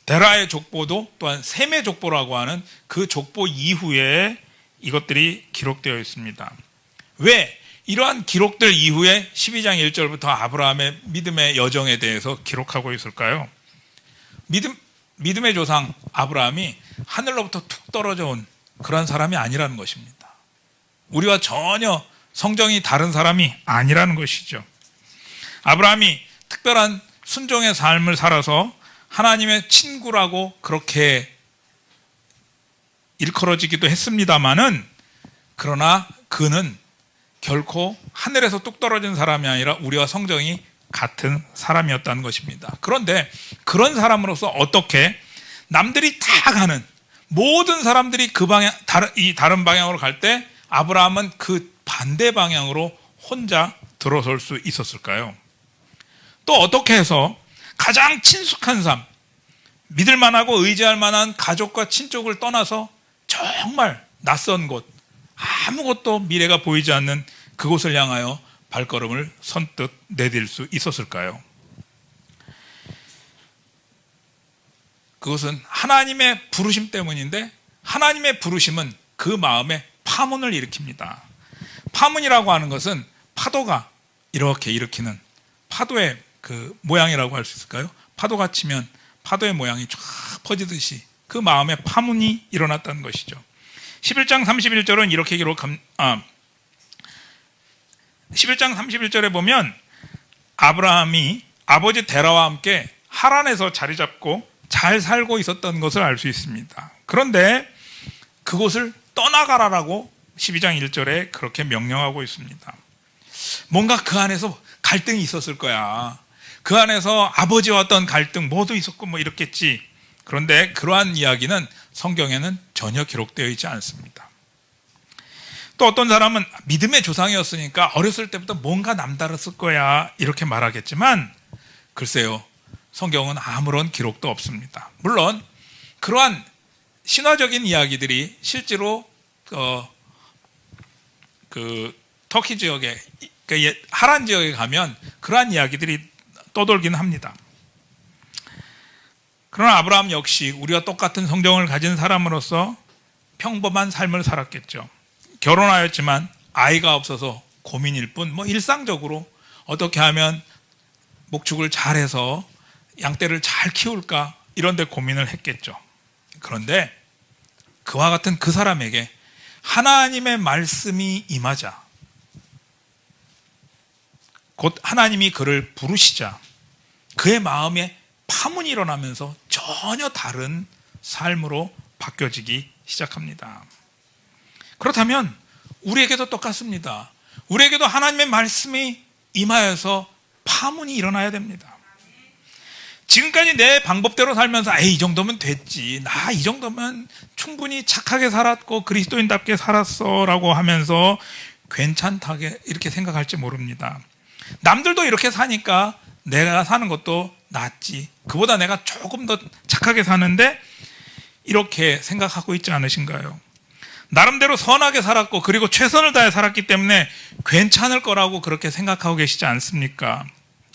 데라의 족보도 또한 셈의 족보라고 하는 그 족보 이후에 이것들이 기록되어 있습니다. 왜 이러한 기록들 이후에 12장 1절부터 아브라함의 믿음의 여정에 대해서 기록하고 있을까요? 믿음의 조상 아브라함이 하늘로부터 툭 떨어져 온 그런 사람이 아니라는 것입니다. 우리와 전혀 성정이 다른 사람이 아니라는 것이죠. 아브라함이 특별한 순종의 삶을 살아서 하나님의 친구라고 그렇게 일컬어지기도 했습니다마는 그러나 그는 결코 하늘에서 뚝 떨어진 사람이 아니라 우리와 성정이 같은 사람이었다는 것입니다. 그런데 그런 사람으로서 어떻게 남들이 다 가는 모든 사람들이 그 방향 다른 방향으로 갈 때 아브라함은 그 반대 방향으로 혼자 들어설 수 있었을까요? 또 어떻게 해서 가장 친숙한 삶, 믿을 만하고 의지할 만한 가족과 친족을 떠나서 정말 낯선 곳, 아무것도 미래가 보이지 않는 그곳을 향하여 발걸음을 선뜻 내딜 수 있었을까요? 그것은 하나님의 부르심 때문인데 하나님의 부르심은 그 마음에 파문을 일으킵니다. 파문이라고 하는 것은 파도가 이렇게 일으키는 파도의 그 모양이라고 할 수 있을까요? 파도가 치면 파도의 모양이 쫙 퍼지듯이 그 마음에 파문이 일어났다는 것이죠. 11장 31절은 이렇게 11장 31절에 보면 아브라함이 아버지 데라와 함께 하란에서 자리 잡고 잘 살고 있었던 것을 알 수 있습니다. 그런데 그곳을 떠나가라라고 12장 1절에 그렇게 명령하고 있습니다. 뭔가 그 안에서 갈등이 있었을 거야. 그 안에서 아버지와 어떤 갈등 뭐도 있었고 뭐 이렇겠지. 그런데 그러한 이야기는 성경에는 전혀 기록되어 있지 않습니다. 또 어떤 사람은 믿음의 조상이었으니까 어렸을 때부터 뭔가 남다랐을 거야 이렇게 말하겠지만 글쎄요, 성경은 아무런 기록도 없습니다. 물론 그러한 신화적인 이야기들이 실제로 그 터키 지역에 하란 지역에 가면 그러한 이야기들이 떠돌긴 합니다. 그러나 아브라함 역시 우리와 똑같은 성정을 가진 사람으로서 평범한 삶을 살았겠죠. 결혼하였지만 아이가 없어서 고민일 뿐, 뭐 일상적으로 어떻게 하면 목축을 잘해서 양떼를 잘 키울까 이런 데 고민을 했겠죠. 그런데 그와 같은 그 사람에게 하나님의 말씀이 임하자, 곧 하나님이 그를 부르시자 그의 마음에 파문이 일어나면서 전혀 다른 삶으로 바뀌어지기 시작합니다. 그렇다면 우리에게도 똑같습니다. 우리에게도 하나님의 말씀이 임하여서 파문이 일어나야 됩니다. 지금까지 내 방법대로 살면서 이 정도면 됐지, 나 이 정도면 충분히 착하게 살았고 그리스도인답게 살았어 라고 하면서 괜찮다게 이렇게 생각할지 모릅니다. 남들도 이렇게 사니까 내가 사는 것도 낫지, 그보다 내가 조금 더 착하게 사는데 이렇게 생각하고 있지 않으신가요? 나름대로 선하게 살았고 그리고 최선을 다해 살았기 때문에 괜찮을 거라고 그렇게 생각하고 계시지 않습니까?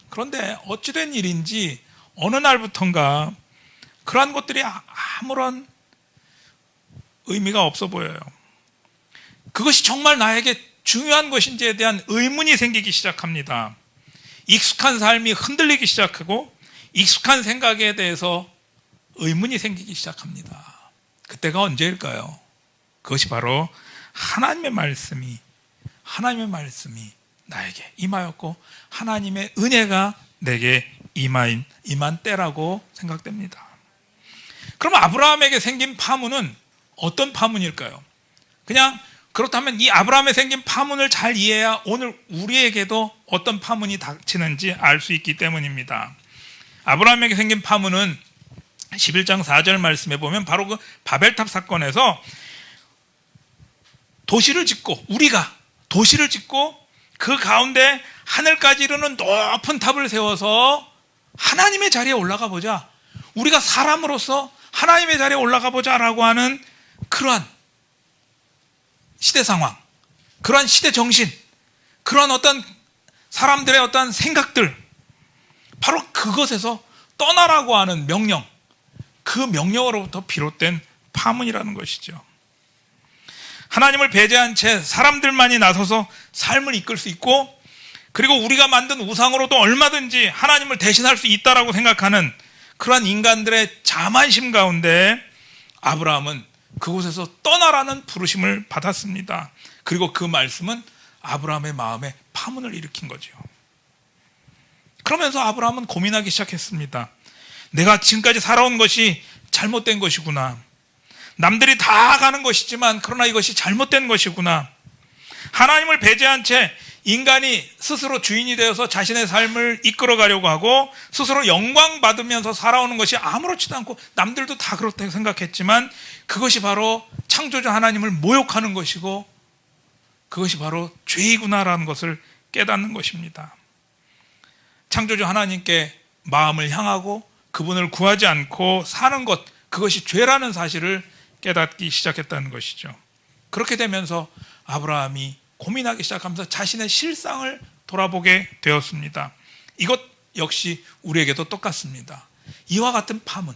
그런데 어찌된 일인지 어느 날부턴가 그러한 것들이 아무런 의미가 없어 보여요. 그것이 정말 나에게 중요한 것인지에 대한 의문이 생기기 시작합니다. 익숙한 삶이 흔들리기 시작하고 익숙한 생각에 대해서 의문이 생기기 시작합니다. 그때가 언제일까요? 그것이 바로 하나님의 말씀이 나에게 임하였고 하나님의 은혜가 내게 임한 때라고 생각됩니다. 그럼 아브라함에게 생긴 파문은 어떤 파문일까요? 그냥 그렇다면 이 아브라함에 생긴 파문을 잘 이해해야 오늘 우리에게도 어떤 파문이 닥치는지 알 수 있기 때문입니다. 아브라함에게 생긴 파문은 11장 4절 말씀에 보면 바로 그 바벨탑 사건에서 우리가 도시를 짓고 그 가운데 하늘까지 이르는 높은 탑을 세워서 하나님의 자리에 올라가 보자. 우리가 사람으로서 하나님의 자리에 올라가 보자라고 하는 그러한 시대 상황, 그러한 시대 정신, 그러한 어떤 사람들의 어떤 생각들, 바로 그것에서 떠나라고 하는 명령, 그 명령으로부터 비롯된 파문이라는 것이죠. 하나님을 배제한 채 사람들만이 나서서 삶을 이끌 수 있고 그리고 우리가 만든 우상으로도 얼마든지 하나님을 대신할 수 있다라고 생각하는 그러한 인간들의 자만심 가운데 아브라함은 그곳에서 떠나라는 부르심을 받았습니다. 그리고 그 말씀은 아브라함의 마음에 파문을 일으킨 거죠. 그러면서 아브라함은 고민하기 시작했습니다. 내가 지금까지 살아온 것이 잘못된 것이구나. 남들이 다 가는 것이지만 그러나 이것이 잘못된 것이구나. 하나님을 배제한 채 인간이 스스로 주인이 되어서 자신의 삶을 이끌어가려고 하고 스스로 영광 받으면서 살아오는 것이 아무렇지도 않고 남들도 다 그렇다고 생각했지만 그것이 바로 창조주 하나님을 모욕하는 것이고 그것이 바로 죄이구나라는 것을 깨닫는 것입니다. 창조주 하나님께 마음을 향하고 그분을 구하지 않고 사는 것, 그것이 죄라는 사실을 깨닫기 시작했다는 것이죠. 그렇게 되면서 아브라함이 고민하기 시작하면서 자신의 실상을 돌아보게 되었습니다. 이것 역시 우리에게도 똑같습니다. 이와 같은 파문,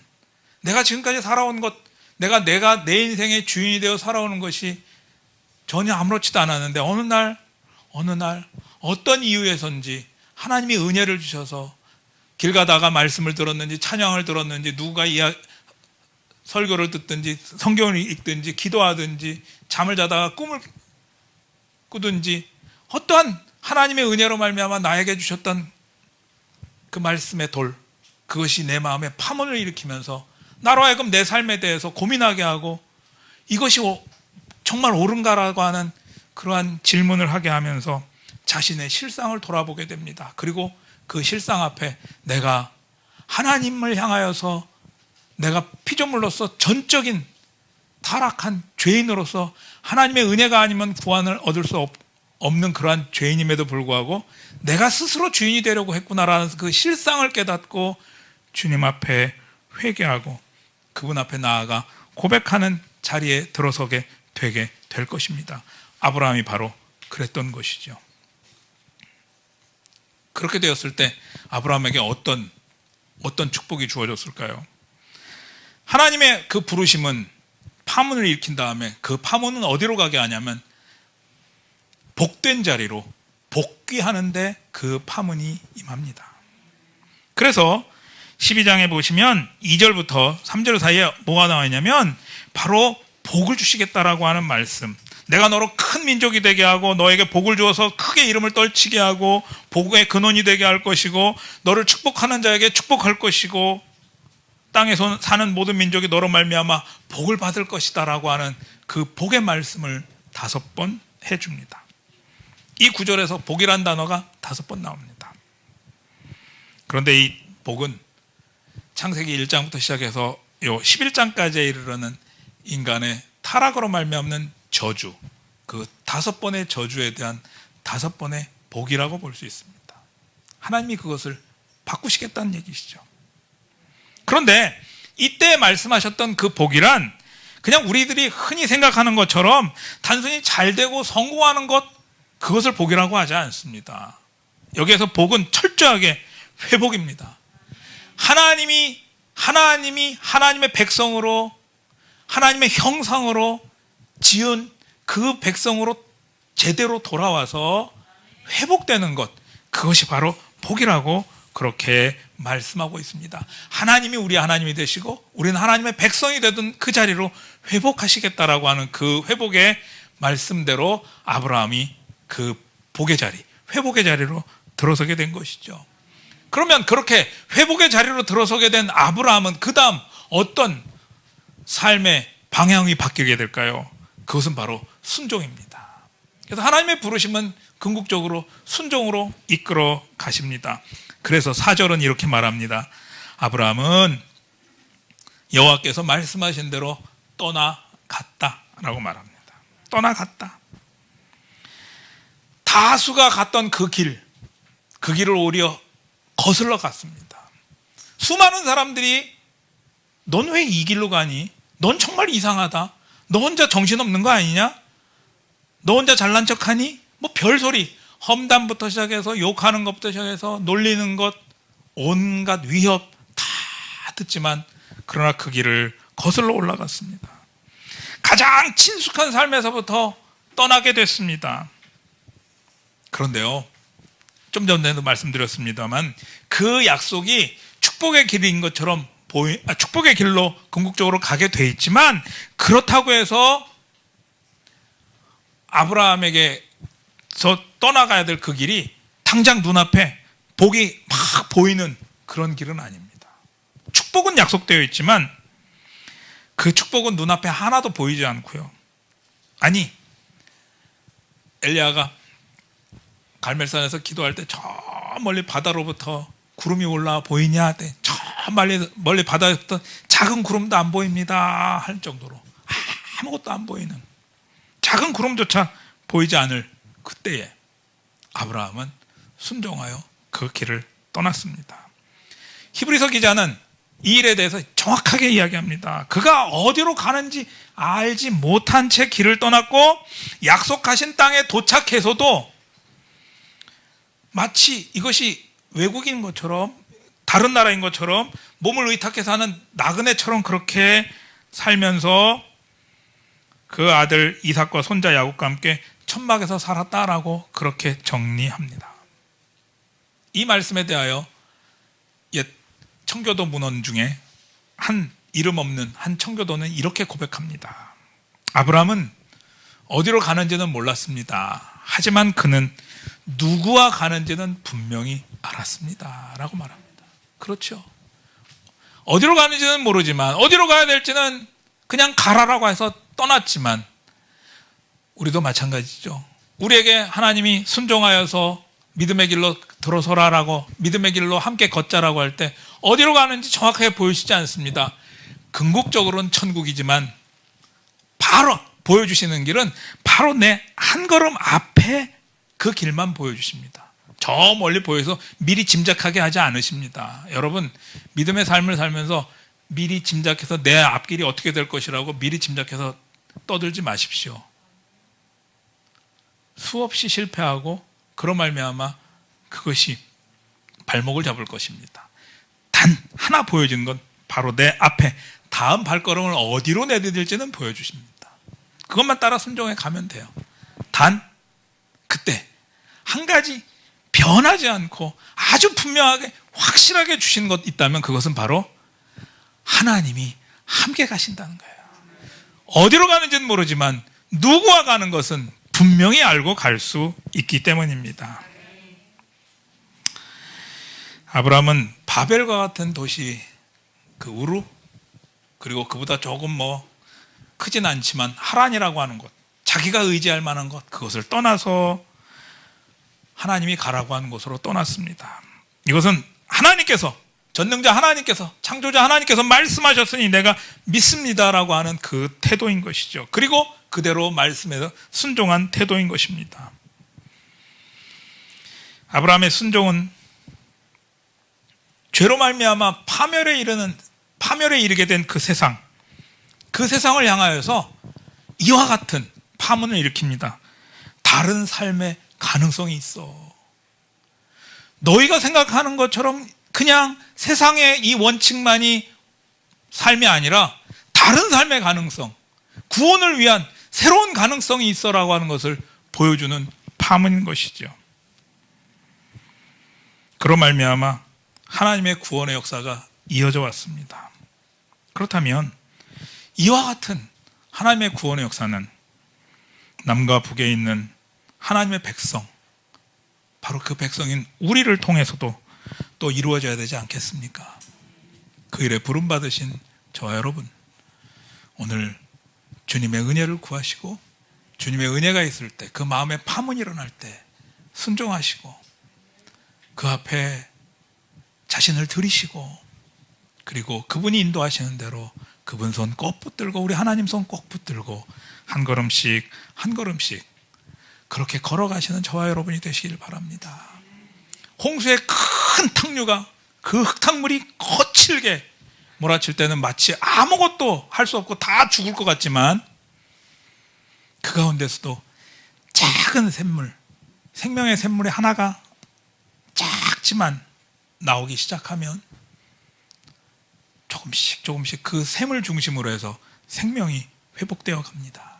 내가 지금까지 살아온 것, 내가 내 인생의 주인이 되어 살아오는 것이 전혀 아무렇지도 않았는데 어느 날 어떤 이유에선지 하나님이 은혜를 주셔서 길 가다가 말씀을 들었는지 찬양을 들었는지 누가 설교를 듣든지 성경을 읽든지 기도하든지 잠을 자다가 꿈을 꾸든지 어떠한 하나님의 은혜로 말미암아 나에게 주셨던 그 말씀의 돌, 그것이 내 마음에 파문을 일으키면서 나로 하여금 내 삶에 대해서 고민하게 하고 이것이 정말 옳은가라고 하는 그러한 질문을 하게 하면서 자신의 실상을 돌아보게 됩니다. 그리고 그 실상 앞에 내가 하나님을 향하여서 내가 피조물로서 전적인 타락한 죄인으로서 하나님의 은혜가 아니면 구원을 얻을 수 없는 그러한 죄인임에도 불구하고 내가 스스로 주인이 되려고 했구나라는 그 실상을 깨닫고 주님 앞에 회개하고 그분 앞에 나아가 고백하는 자리에 들어서게 되게 될 것입니다. 아브라함이 바로 그랬던 것이죠. 그렇게 되었을 때 아브라함에게 어떤 축복이 주어졌을까요? 하나님의 그 부르심은 파문을 일으킨 다음에 그 파문은 어디로 가게 하냐면 복된 자리로 복귀하는데 그 파문이 임합니다. 그래서 12장에 보시면 2절부터 3절 사이에 뭐가 나와 있냐면 바로 복을 주시겠다라고 하는 말씀. 내가 너로 큰 민족이 되게 하고 너에게 복을 주어서 크게 이름을 떨치게 하고 복의 근원이 되게 할 것이고 너를 축복하는 자에게 축복할 것이고 땅에서 사는 모든 민족이 너로 말미암아 복을 받을 것이다라고 하는 그 복의 말씀을 5번 해줍니다. 이 구절에서 복이란 단어가 5번 나옵니다. 그런데 이 복은 창세기 1장부터 시작해서 요 11장까지에 이르르는 인간의 타락으로 말미암는 저주, 그 5번의 저주에 대한 5번의 복이라고 볼 수 있습니다. 하나님이 그것을 바꾸시겠다는 얘기시죠. 그런데 이때 말씀하셨던 그 복이란 그냥 우리들이 흔히 생각하는 것처럼 단순히 잘 되고 성공하는 것, 그것을 복이라고 하지 않습니다. 여기에서 복은 철저하게 회복입니다. 하나님이 하나님의 백성으로, 하나님의 형상으로 지은 그 백성으로 제대로 돌아와서 회복되는 것, 그것이 바로 복이라고 그렇게 말씀하고 있습니다. 하나님이 우리 하나님이 되시고 우리는 하나님의 백성이 되던 그 자리로 회복하시겠다라고 하는 그 회복의 말씀대로 아브라함이 그 복의 자리, 회복의 자리로 들어서게 된 것이죠. 그러면 그렇게 회복의 자리로 들어서게 된 아브라함은 그 다음 어떤 삶의 방향이 바뀌게 될까요? 그것은 바로 순종입니다. 그래서 하나님의 부르심은 궁극적으로 순종으로 이끌어 가십니다. 그래서 4절은 이렇게 말합니다. 아브라함은 여호와께서 말씀하신 대로 떠나갔다라고 말합니다. 떠나갔다. 다수가 갔던 그 길을 오히려 거슬러 갔습니다. 수많은 사람들이 넌 왜 이 길로 가니? 넌 정말 이상하다. 너 혼자 정신없는 거 아니냐? 너 혼자 잘난 척하니? 뭐 별소리, 험담부터 시작해서 욕하는 것부터 시작해서 놀리는 것, 온갖 위협 다 듣지만 그러나 그 길을 거슬러 올라갔습니다. 가장 친숙한 삶에서부터 떠나게 됐습니다. 그런데요, 좀 전에도 말씀드렸습니다만 그 약속이 축복의 길인 것처럼 축복의 길로 궁극적으로 가게 돼 있지만, 그렇다고 해서 아브라함에게서 떠나가야 될 그 길이 당장 눈앞에 복이 막 보이는 그런 길은 아닙니다. 축복은 약속되어 있지만 그 축복은 눈앞에 하나도 보이지 않고요. 아니, 엘리야가 갈멜산에서 기도할 때 저 멀리 바다로부터 구름이 올라와 보이냐? 저 멀리 바다에서 작은 구름도 안 보입니다 할 정도로 아무것도 안 보이는 작은 구름조차 보이지 않을 그때에 아브라함은 순종하여 그 길을 떠났습니다. 히브리서 기자는 이 일에 대해서 정확하게 이야기합니다. 그가 어디로 가는지 알지 못한 채 길을 떠났고 약속하신 땅에 도착해서도 마치 이것이 외국인 것처럼, 다른 나라인 것처럼 몸을 의탁해서 하는 나그네처럼 그렇게 살면서 그 아들 이삭과 손자 야곱과 함께 천막에서 살았다라고 그렇게 정리합니다. 이 말씀에 대하여 옛 청교도 문헌 중에 한 이름 없는 한 청교도는 이렇게 고백합니다. 아브라함은 어디로 가는지는 몰랐습니다. 하지만 그는 누구와 가는지는 분명히 알았습니다 라고 말합니다. 그렇죠. 어디로 가는지는 모르지만 어디로 가야 될지는 그냥 가라라고 해서 떠났지만, 우리도 마찬가지죠. 우리에게 하나님이 순종하여서 믿음의 길로 들어서라라고, 믿음의 길로 함께 걷자라고 할 때 어디로 가는지 정확하게 보여주시지 않습니다. 궁극적으로는 천국이지만 바로 보여주시는 길은 바로 내 한 걸음 앞에 그 길만 보여주십니다. 저 멀리 보여서 미리 짐작하게 하지 않으십니다. 여러분, 믿음의 삶을 살면서 미리 짐작해서 내 앞길이 어떻게 될 것이라고 미리 짐작해서 떠들지 마십시오. 수없이 실패하고 그로 말미암아 그것이 발목을 잡을 것입니다. 단 하나 보여지는 건 바로 내 앞에 다음 발걸음을 어디로 내디딜지는 보여주십니다. 그것만 따라 순종해 가면 돼요. 단 그때 한 가지 변하지 않고 아주 분명하게 확실하게 주신 것 있다면 그것은 바로 하나님이 함께 가신다는 거예요. 어디로 가는지는 모르지만 누구와 가는 것은 분명히 알고 갈 수 있기 때문입니다. 아브라함은 바벨과 같은 도시 그 우루, 그리고 그보다 조금 크진 않지만 하란이라고 하는 곳, 자기가 의지할 만한 것, 그것을 떠나서 하나님이 가라고 하는 곳으로 떠났습니다. 이것은 하나님께서, 전능자 하나님께서, 창조자 하나님께서 말씀하셨으니 내가 믿습니다라고 하는 그 태도인 것이죠. 그리고 그대로 말씀에서 순종한 태도인 것입니다. 아브라함의 순종은 죄로 말미암아 파멸에 이르게 된 그 세상, 그 세상을 향하여서 이와 같은 파문을 일으킵니다. 다른 삶의 가능성이 있어. 너희가 생각하는 것처럼 그냥 세상의 이 원칙만이 삶이 아니라 다른 삶의 가능성, 구원을 위한 새로운 가능성이 있어라고 하는 것을 보여주는 파문인 것이죠. 그로 말미암아 하나님의 구원의 역사가 이어져 왔습니다. 그렇다면 이와 같은 하나님의 구원의 역사는 남과 북에 있는 하나님의 백성, 바로 그 백성인 우리를 통해서도 또 이루어져야 되지 않겠습니까? 그 일에 부름받으신 저와 여러분, 오늘 주님의 은혜를 구하시고 주님의 은혜가 있을 때, 그 마음에 파문이 일어날 때 순종하시고 그 앞에 자신을 들이시고, 그리고 그분이 인도하시는 대로 그분 손 꼭 붙들고 우리 하나님 손 꼭 붙들고 한 걸음씩 한 걸음씩 그렇게 걸어가시는 저와 여러분이 되시길 바랍니다. 홍수의 큰 탕류가 그 흙탕물이 거칠게 몰아칠 때는 마치 아무것도 할 수 없고 다 죽을 것 같지만, 그 가운데서도 작은 샘물, 생명의 샘물의 하나가 작지만 나오기 시작하면 조금씩 조금씩 그 샘을 중심으로 해서 생명이 회복되어 갑니다.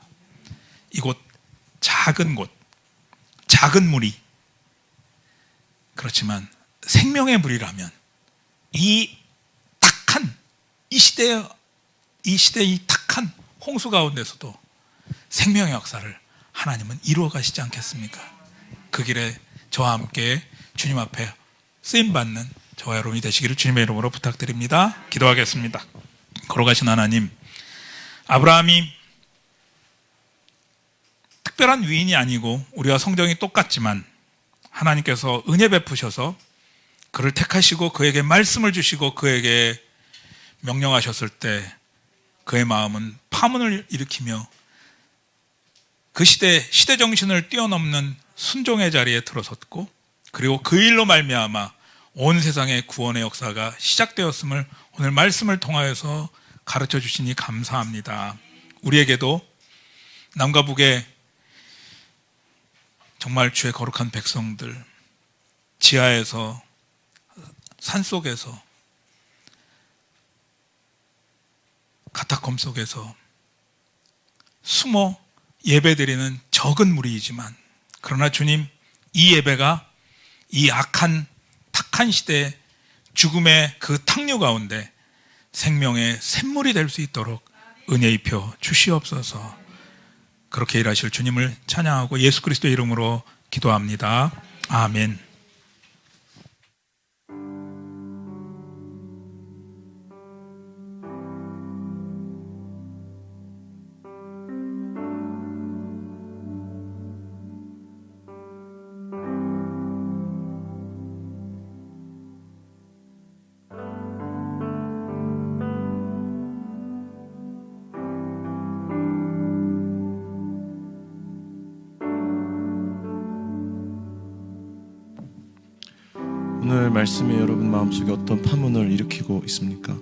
이곳 작은 곳, 작은 물이, 그렇지만 생명의 물이라면 이 탁한 이 시대의 이 탁한 홍수 가운데서도 생명의 역사를 하나님은 이루어 가시지 않겠습니까? 그 길에 저와 함께 주님 앞에 쓰임받는 저와 여러분이 되시기를 주님의 이름으로 부탁드립니다. 기도하겠습니다. 걸어가신 하나님, 아브라함이 특별한 위인이 아니고 우리와 성정이 똑같지만 하나님께서 은혜 베푸셔서 그를 택하시고 그에게 말씀을 주시고 그에게 명령하셨을 때 그의 마음은 파문을 일으키며 그 시대 정신을 뛰어넘는 순종의 자리에 들어섰고, 그리고 그 일로 말미암아 온 세상의 구원의 역사가 시작되었음을 오늘 말씀을 통하여서 가르쳐 주시니 감사합니다. 우리에게도 남과 북의 정말 주의 거룩한 백성들, 지하에서 산속에서 카타콤 속에서 숨어 예배드리는 적은 무리이지만, 그러나 주님, 이 예배가 이 악한 탁한 시대의 죽음의 그 탕류 가운데 생명의 샘물이 될 수 있도록 은혜 입혀 주시옵소서. 그렇게 일하실 주님을 찬양하고 예수 그리스도의 이름으로 기도합니다. 아멘. 오늘 말씀이 여러분 마음속에 어떤 파문을 일으키고 있습니까?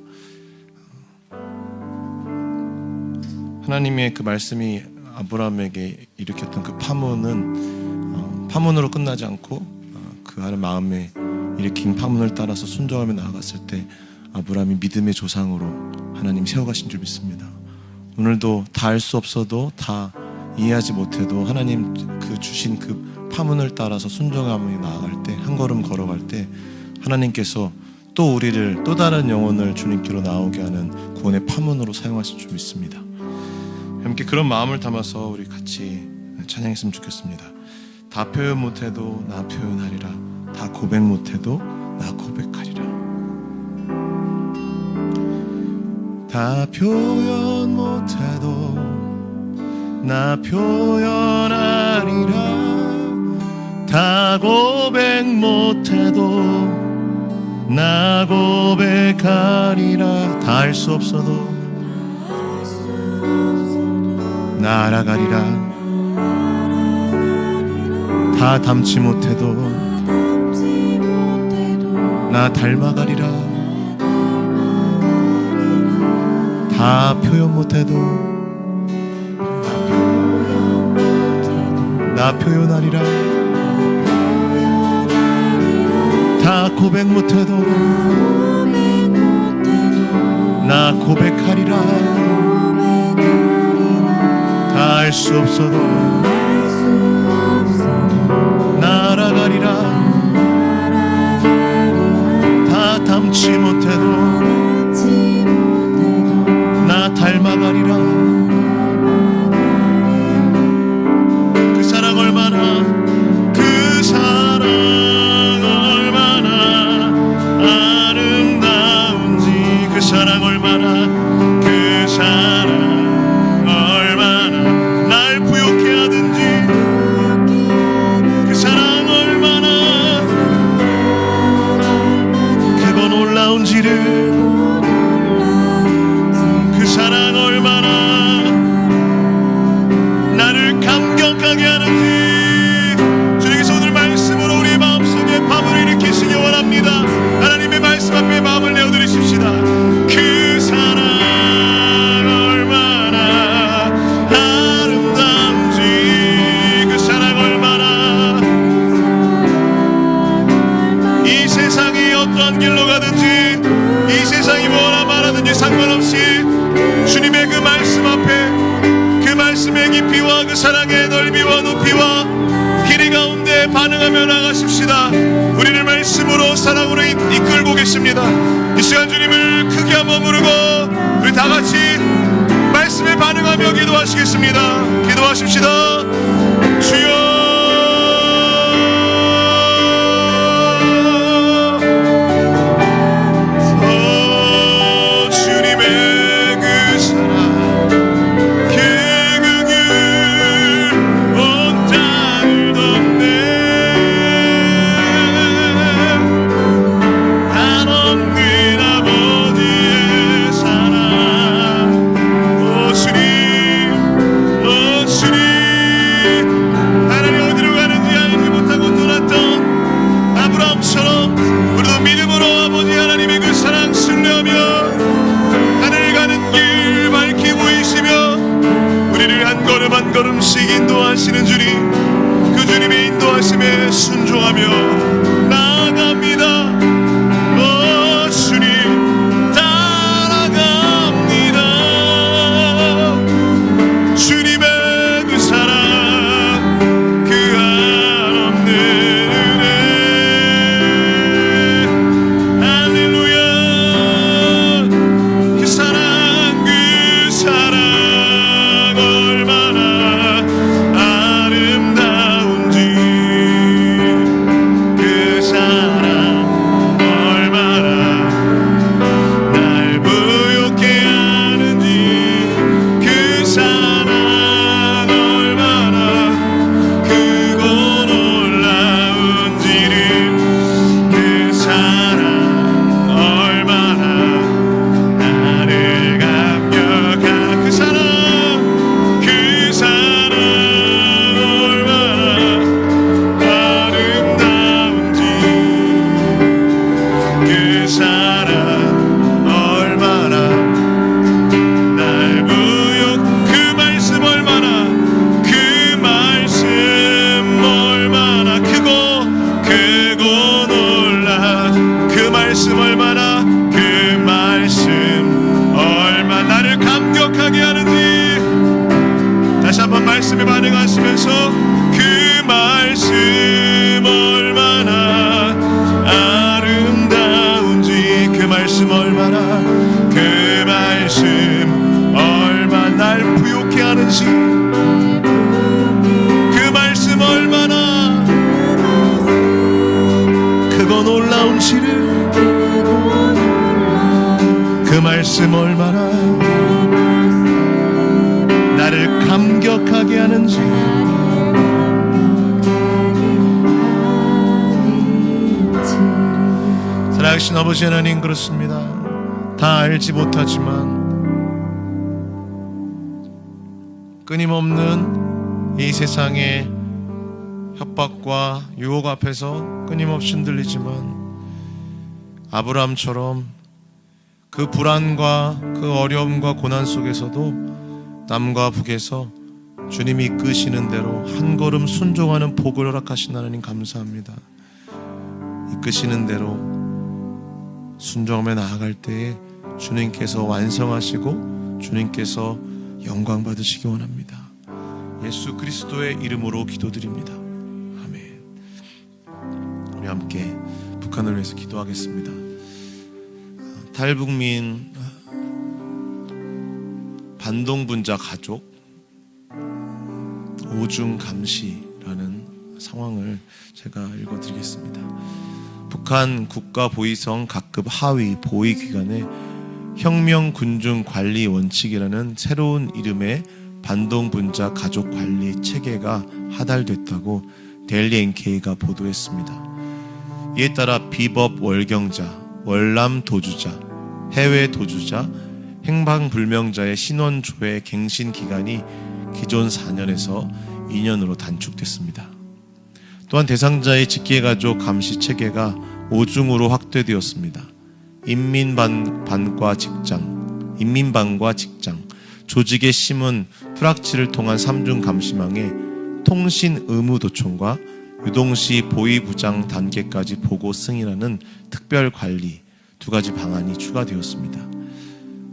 하나님의 그 말씀이 아브라함에게 일으켰던 그 파문은 파문으로 끝나지 않고 그 하나님 마음에 일으킨 파문을 따라서 순종하며 나아갔을 때 아브라함이 믿음의 조상으로 하나님 세워가신 줄 믿습니다. 오늘도 다 알 수 없어도 다 이해하지 못해도 하나님 그 주신 그 파문을 따라서 순종하며 나아갈 때, 한 걸음 걸어갈 때 하나님께서 또 우리를 또 다른 영혼을 주님께로 나오게 하는 구원의 파문으로 사용하실 줄 믿습니다. 함께 그런 마음을 담아서 우리 같이 찬양했으면 좋겠습니다. 다 표현 못해도 나 표현하리라, 다 고백 못해도 나 고백하리라. 다 표현 못해도 나 표현하리라, 다 고백 못해도 나 고백하리라. 다 알 수 없어도 나 알아가리라, 다 담지 못해도 나 닮아가리라, 다 다 표현 못해도 나 표현하리라. 다 고백 못해도 나 고백하리라. 다 알 수 없어도 나 알아가리라. 다 닮지 못해도 나 닮아가리라. 그 사랑 얼마나, 그 사랑 얼마나 아름다운지, 그 사랑 얼마나, 그 사랑 얼마나 날 부욕해 하든지, 그 사랑 얼마나 그거 놀라운지를, 그 사랑 얼마나 나를 감격하게 하는지 주님께서 오늘 말씀으로 우리의 마음속에 파문을 일으키시기 원합니다. 하나님의 말씀 앞에 마음을 내어드리십시다. 그 사랑 얼마나 아름다운지, 그 사랑 얼마나 이 세상이 어떠한 길로 가든지, 이 세상이 뭐라 말하든지 상관없이 주님의 그 말씀 앞에, 그 말씀의 깊이와 그 사랑의 넓이와 높이와 길이 가운데 반응하며 나가십시다. 우리를 말씀으로 사랑으로 이끌고 계십니다. 이 시간 주님을 크게 한번 부르고 우리 다 같이 말씀에 반응하며 기도하시겠습니다. 기도하십시다. 주여, 한 걸음씩 인도하시는 주님, 그 주님의 인도하심에 순종하며 나아갑니다. 주님 따라갑니다. 주님의 그 사랑, 그 한없는 은혜. 할렐루야. 그 사랑, 그 사랑 말씀에 반응하시면서 그 말씀 얼마나 아름다운지, 그 말씀 얼마나, 그 말씀 얼마나 날 부욕해 하는지, 그 말씀 얼마나 크고 놀라운지를, 그 말씀 얼마나 나를 감격하게 하는지. 사랑하신 아버지 하나님, 그렇습니다. 다 알지 못하지만 끊임없는 이 세상의 협박과 유혹 앞에서 끊임없이 흔들리지만 아브라함처럼 그 불안과 그 어려움과 고난 속에서도 남과 북에서 주님이 이끄시는 대로 한 걸음 순종하는 복을 허락하신 하나님 감사합니다. 이끄시는 대로 순종하며 나아갈 때에 주님께서 완성하시고 주님께서 영광 받으시기 원합니다. 예수 그리스도의 이름으로 기도드립니다. 아멘. 우리 함께 북한을 위해서 기도하겠습니다. 탈북민 반동분자 가족 오중감시라는 상황을 제가 읽어드리겠습니다. 북한 국가보위성 각급 하위 보위기관의 혁명군중관리 원칙이라는 새로운 이름의 반동분자 가족관리 체계가 하달됐다고 데일리 NK가 보도했습니다. 이에 따라 비법 월경자, 월남 도주자, 해외 도주자, 행방불명자의 신원조회 갱신 기간이 기존 4년에서 2년으로 단축됐습니다. 또한 대상자의 직계가족 감시 체계가 5중으로 확대되었습니다. 인민반과 직장, 조직의 심은 프락치를 통한 3중 감시망에 통신 의무 도청과 유동시 보위부장 단계까지 보고 승인하는 특별 관리 2가지 방안이 추가되었습니다.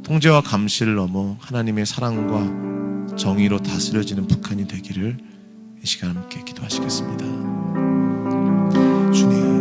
통제와 감시를 넘어 하나님의 사랑과 정의로 다스려지는 북한이 되기를 이 시간 함께 기도하시겠습니다. 주님,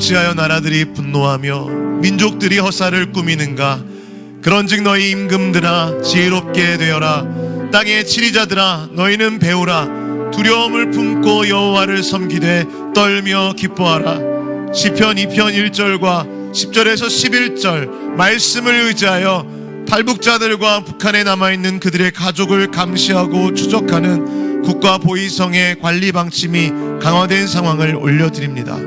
어찌하여 나라들이 분노하며 민족들이 허사를 꾸미는가? 그런즉 너희 임금들아 지혜롭게 되어라. 땅의 지리자들아 너희는 배우라. 두려움을 품고 여호와를 섬기되 떨며 기뻐하라. 시편 2편 1절과 10절에서 11절 말씀을 의지하여 탈북자들과 북한에 남아있는 그들의 가족을 감시하고 추적하는 국가보위성의 관리 방침이 강화된 상황을 올려드립니다.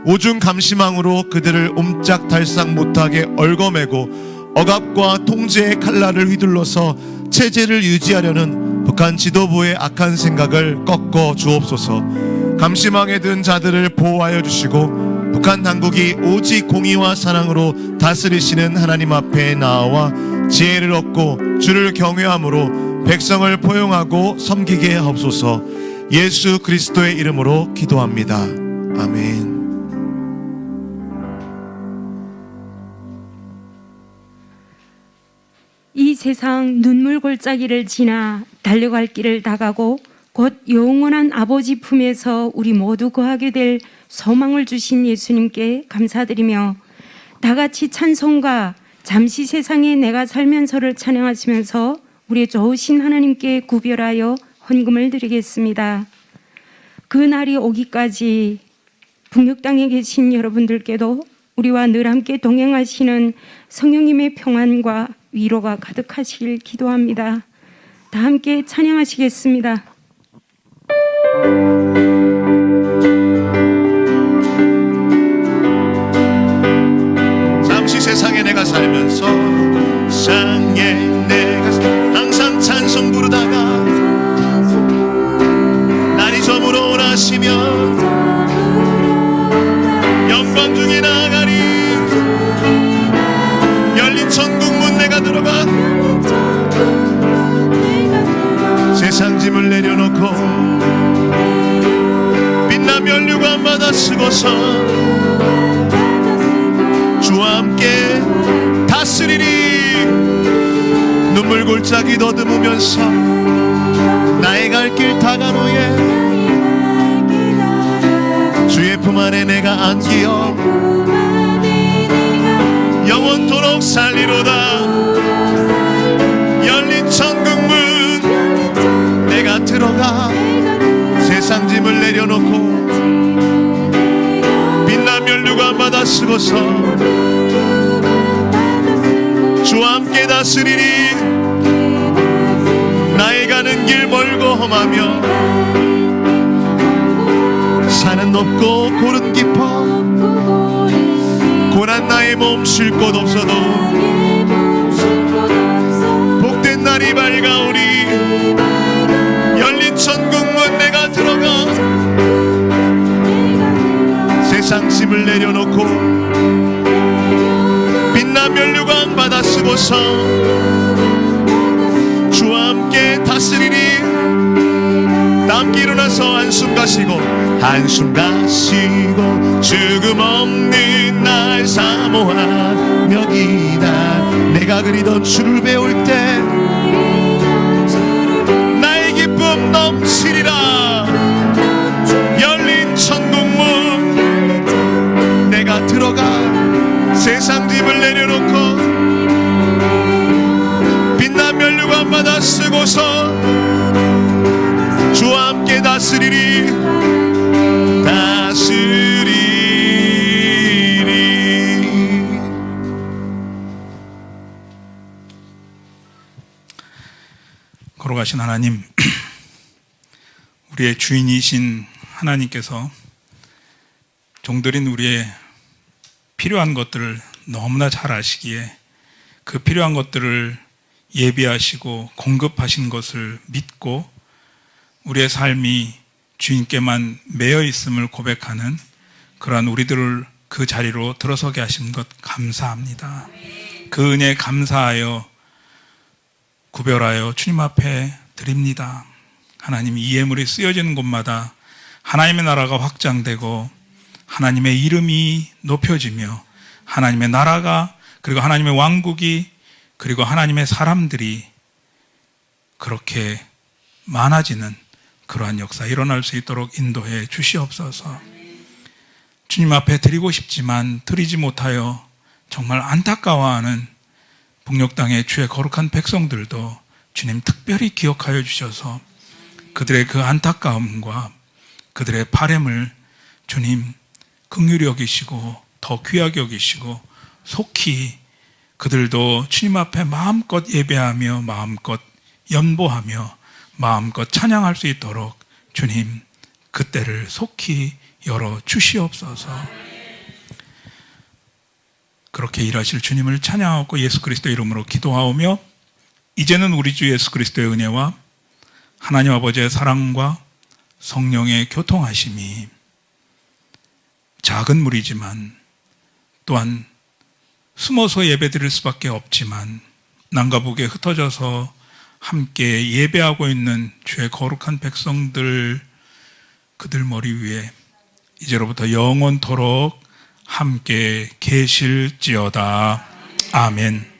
오중 감시망으로 그들을 옴짝달싹 못하게 얽어매고 억압과 통제의 칼날을 휘둘러서 체제를 유지하려는 북한 지도부의 악한 생각을 꺾어 주옵소서. 감시망에 든 자들을 보호하여 주시고 북한 당국이 오직 공의와 사랑으로 다스리시는 하나님 앞에 나와 지혜를 얻고 주를 경외함으로 백성을 포용하고 섬기게 하옵소서. 예수 그리스도의 이름으로 기도합니다. 아멘. 이 세상 눈물 골짜기를 지나 달려갈 길을 나가고 곧 영원한 아버지 품에서 우리 모두 거하게 될 소망을 주신 예수님께 감사드리며 다 같이 찬송가 잠시 세상에 내가 살면서를 찬양하시면서 우리의 좋으신 하나님께 구별하여 헌금을 드리겠습니다. 그 날이 오기까지 북녘 땅에 계신 여러분들께도 우리와 늘 함께 동행하시는 성령님의 평안과 위로가 가득하시길 기도합니다. 다 함께 찬양하시겠습니다. 잠시 세상에 내가 살면서 세상에 내가 항상 찬송 부르다가 날이 저물어 오라시며 영광 중에 나가리 열린 천국문 내가 들어가 세상 짐을 내려놓고 빛나 면류관 받아 쓰고서 주와 함께 다스리리. 눈물 골짜기 더듬으면서 나의 갈 길 다간 후에 주의 품 안에 내가 안기어 영원토록 살리로다. 열린 천국문 내가 들어가 세상 짐을 내려놓고 빛나 면류관 받아 쓰고서 주와 함께 다스리리. 나의 가는 길 멀고 험하며 산은 높고 골은 깊어 고난 나의 몸 쉴 곳 없어도 복된 날이 밝아오리. 열린 천국문 내가 들어가 세상 짐을 내려놓고 빛나 면류관 받아 쓰고서 주와 함께 다스리리. 다 함께 일어나서 한숨 가시고 한숨 가시고 죽음 없는 날 사모하며 기다. 내가 그리던 주를 배울 때 나의 기쁨 넘치리라. 열린 천국문 내가 들어가 세상 짐을 내려놓고 빛나 면류관 받아 쓰고서 주와 함께 다스리리. 거룩하신 하나님, 우리의 주인이신 하나님께서 종들인 우리의 필요한 것들을 너무나 잘 아시기에 그 필요한 것들을 예비하시고 공급하신 것을 믿고 우리의 삶이 주인께만 매여 있음을 고백하는 그러한 우리들을 그 자리로 들어서게 하신 것 감사합니다. 그 은혜에 감사하여 구별하여 주님 앞에 드립니다. 하나님, 이 예물이 쓰여지는 곳마다 하나님의 나라가 확장되고 하나님의 이름이 높여지며 하나님의 나라가 그리고 하나님의 왕국이 그리고 하나님의 사람들이 그렇게 많아지는 그러한 역사 일어날 수 있도록 인도해 주시옵소서. 주님 앞에 드리고 싶지만 드리지 못하여 정말 안타까워하는 북녘 땅의 주의 거룩한 백성들도 주님 특별히 기억하여 주셔서 그들의 그 안타까움과 그들의 바램을 주님 긍휼히 여기시고 더 귀하게 여기시고 속히 그들도 주님 앞에 마음껏 예배하며 마음껏 연보하며 마음껏 찬양할 수 있도록 주님 그때를 속히 열어 주시옵소서. 그렇게 일하실 주님을 찬양하고 예수 그리스도의 이름으로 기도하오며 이제는 우리 주 예수 그리스도의 은혜와 하나님 아버지의 사랑과 성령의 교통하심이 작은 무리지만 또한 숨어서 예배드릴 수밖에 없지만 남과 북에 흩어져서 함께 예배하고 있는 주의 거룩한 백성들, 그들 머리 위에 이제로부터 영원토록 함께 계실지어다. 아멘.